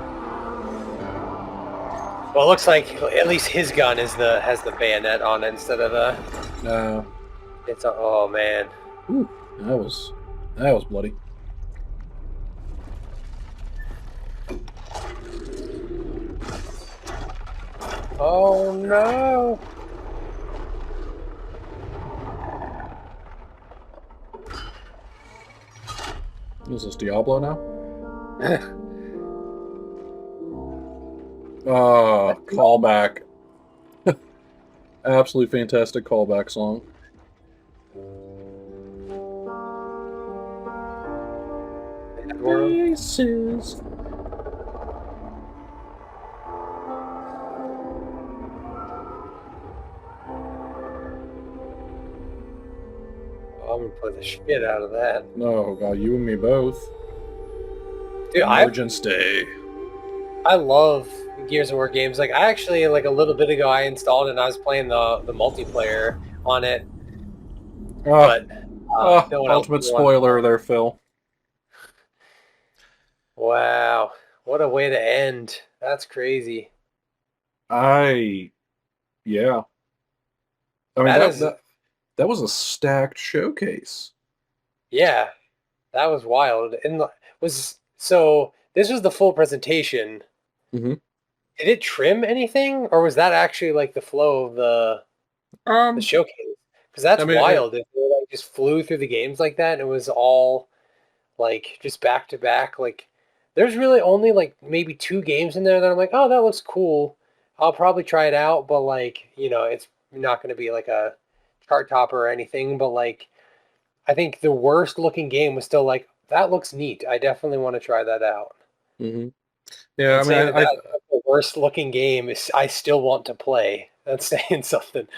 Well, it looks like at least his gun has the bayonet on it instead of the. No. It's a, oh man. Ooh, that was bloody. Oh no. Is this Diablo now? Callback. Absolutely fantastic callback song. Faces. I'm gonna play the shit out of that. No, God, you and me both. Dude, Emergence Day. I love Gears of War games. Like I actually like a little bit ago I installed it and I was playing the multiplayer on it. But no one else ultimate spoiler there, Phil. Wow. What a way to end. That's crazy. Yeah. I mean that was a stacked showcase. Yeah. That was wild. And this was the full presentation. Mm-hmm. Did it trim anything, or was that actually like the flow of the showcase? Because that's wild. If they like just flew through the games like that, and it was all like just back to back. Like, there's really only like maybe 2 games in there that I'm like, oh, that looks cool. I'll probably try it out, but like, it's not going to be like a chart topper or anything. But like, I think the worst looking game was still like, that looks neat. I definitely want to try that out. Mm-hmm. Yeah, and I mean, the worst looking game is I still want to play. That's saying something.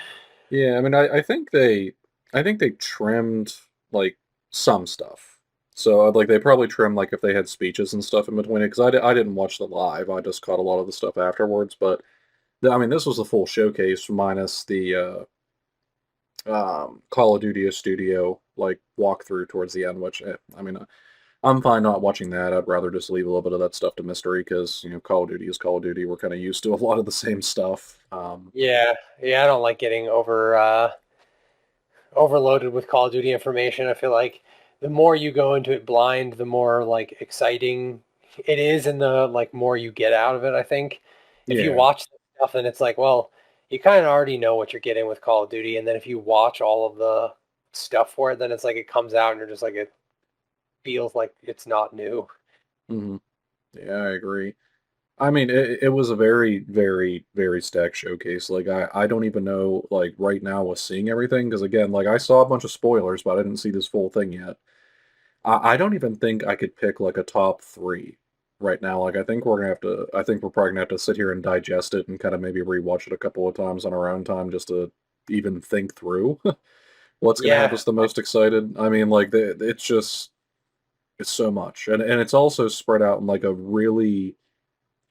Yeah, I mean, I think they trimmed like some stuff. So like they probably trimmed like if they had speeches and stuff in between it, because I didn't watch the live. I just caught a lot of the stuff afterwards. But I mean, this was the full showcase minus the Call of Duty studio like walkthrough towards the end, which I mean, I'm fine not watching that. I'd rather just leave a little bit of that stuff to mystery because Call of Duty is Call of Duty. We're kind of used to a lot of the same stuff. Yeah, I don't like getting overloaded with Call of Duty information. I feel like the more you go into it blind, the more like exciting it is, and the like more you get out of it. I think if you watch the stuff, then it's like, well, you kind of already know what you're getting with Call of Duty, and then if you watch all of the stuff for it, then it's like it comes out and you're just like it feels like it's not new. Mm-hmm. Yeah, I agree. I mean, it was a very, very, very stacked showcase. Like, I don't even know, like, right now was seeing everything, because, again, like, I saw a bunch of spoilers, but I didn't see this full thing yet. I don't even think I could pick, like, a top 3 right now. Like, I think we're probably gonna have to sit here and digest it and kind of maybe rewatch it a couple of times on our own time just to even think through what's gonna have us the most excited. I mean, like, it's so much. And it's also spread out in, like, a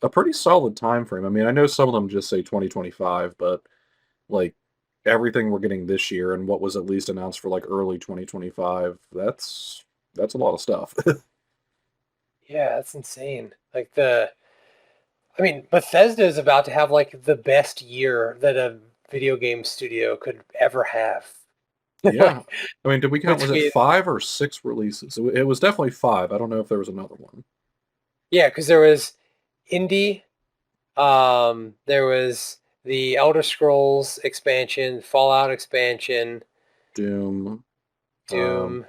pretty solid time frame. I mean, I know some of them just say 2025, but like everything we're getting this year and what was at least announced for like early 2025, that's a lot of stuff. Yeah, that's insane. Like I mean, Bethesda is about to have like the best year that a video game studio could ever have. Yeah. I mean, did we count, was it 5 or 6 releases? It was definitely 5. I don't know if there was another one. Yeah, because there was Indie, there was the Elder Scrolls expansion, Fallout expansion, Doom, and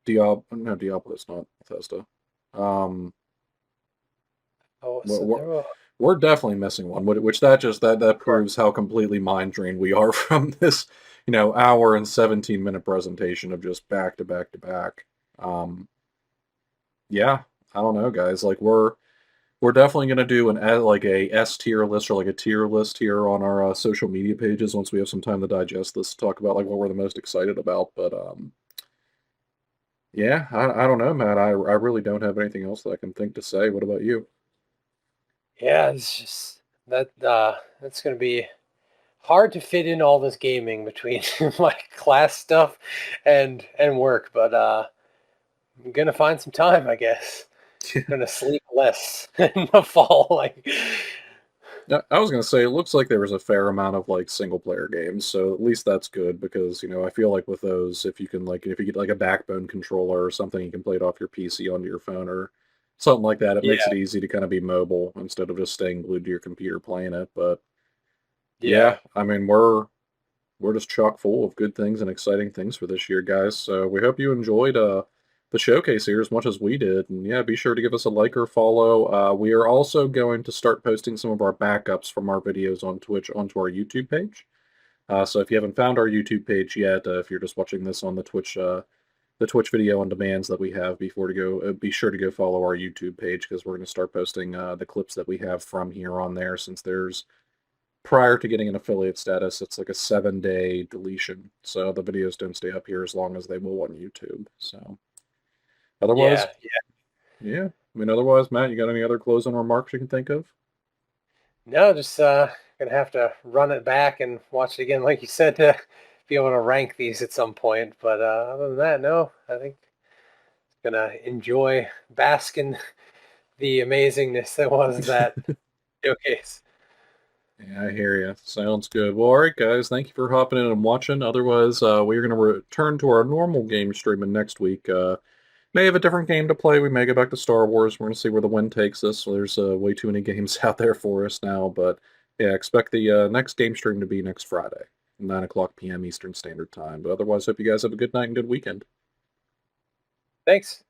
Diablo's not Bethesda. So we're definitely missing one, which that proves how completely mind drained we are from this, hour and 17-minute presentation of just back to back to back. Yeah, I don't know, guys. Like we're definitely gonna do a S tier list or like a tier list here on our social media pages once we have some time to digest this, talk about like what we're the most excited about. But yeah, I don't know, Matt. I really don't have anything else that I can think to say. What about you? Yeah, it's just that's gonna be hard to fit in all this gaming between my class stuff and work, but I'm gonna find some time, I guess. Gonna sleep less in the fall. Like, I was gonna say, it looks like there was a fair amount of like single player games, so at least that's good because I feel like with those, if you get like a backbone controller or something, you can play it off your PC onto your phone or something like that. It makes yeah, it easy to kind of be mobile instead of just staying glued to your computer playing it. But yeah, yeah, I mean we're just chock full of good things and exciting things for this year, guys. So we hope you enjoyed the showcase here as much as we did. And yeah, be sure to give us a like or follow. We are also going to start posting some of our backups from our videos on Twitch onto our YouTube page. So if you haven't found our YouTube page yet, if you're just watching this on the Twitch video on demands that we have before to go, be sure to go follow our YouTube page because we're going to start posting the clips that we have from here on there since there's prior to getting an affiliate status, it's like a 7-day deletion. So the videos don't stay up here as long as they will on YouTube. So otherwise, yeah, yeah. I mean, otherwise, Matt, you got any other closing remarks you can think of? No, just gonna have to run it back and watch it again, like you said, to be able to rank these at some point. But other than that, no, I think gonna enjoy bask in the amazingness that was that showcase. Yeah, I hear you. Sounds good. Well, all right, guys. Thank you for hopping in and watching. Otherwise, we're going to return to our normal game streaming next week. May have a different game to play. We may go back to Star Wars. We're going to see where the wind takes us. So there's way too many games out there for us now. But yeah, expect the next game stream to be next Friday, 9 p.m. Eastern Standard Time. But otherwise, hope you guys have a good night and good weekend. Thanks.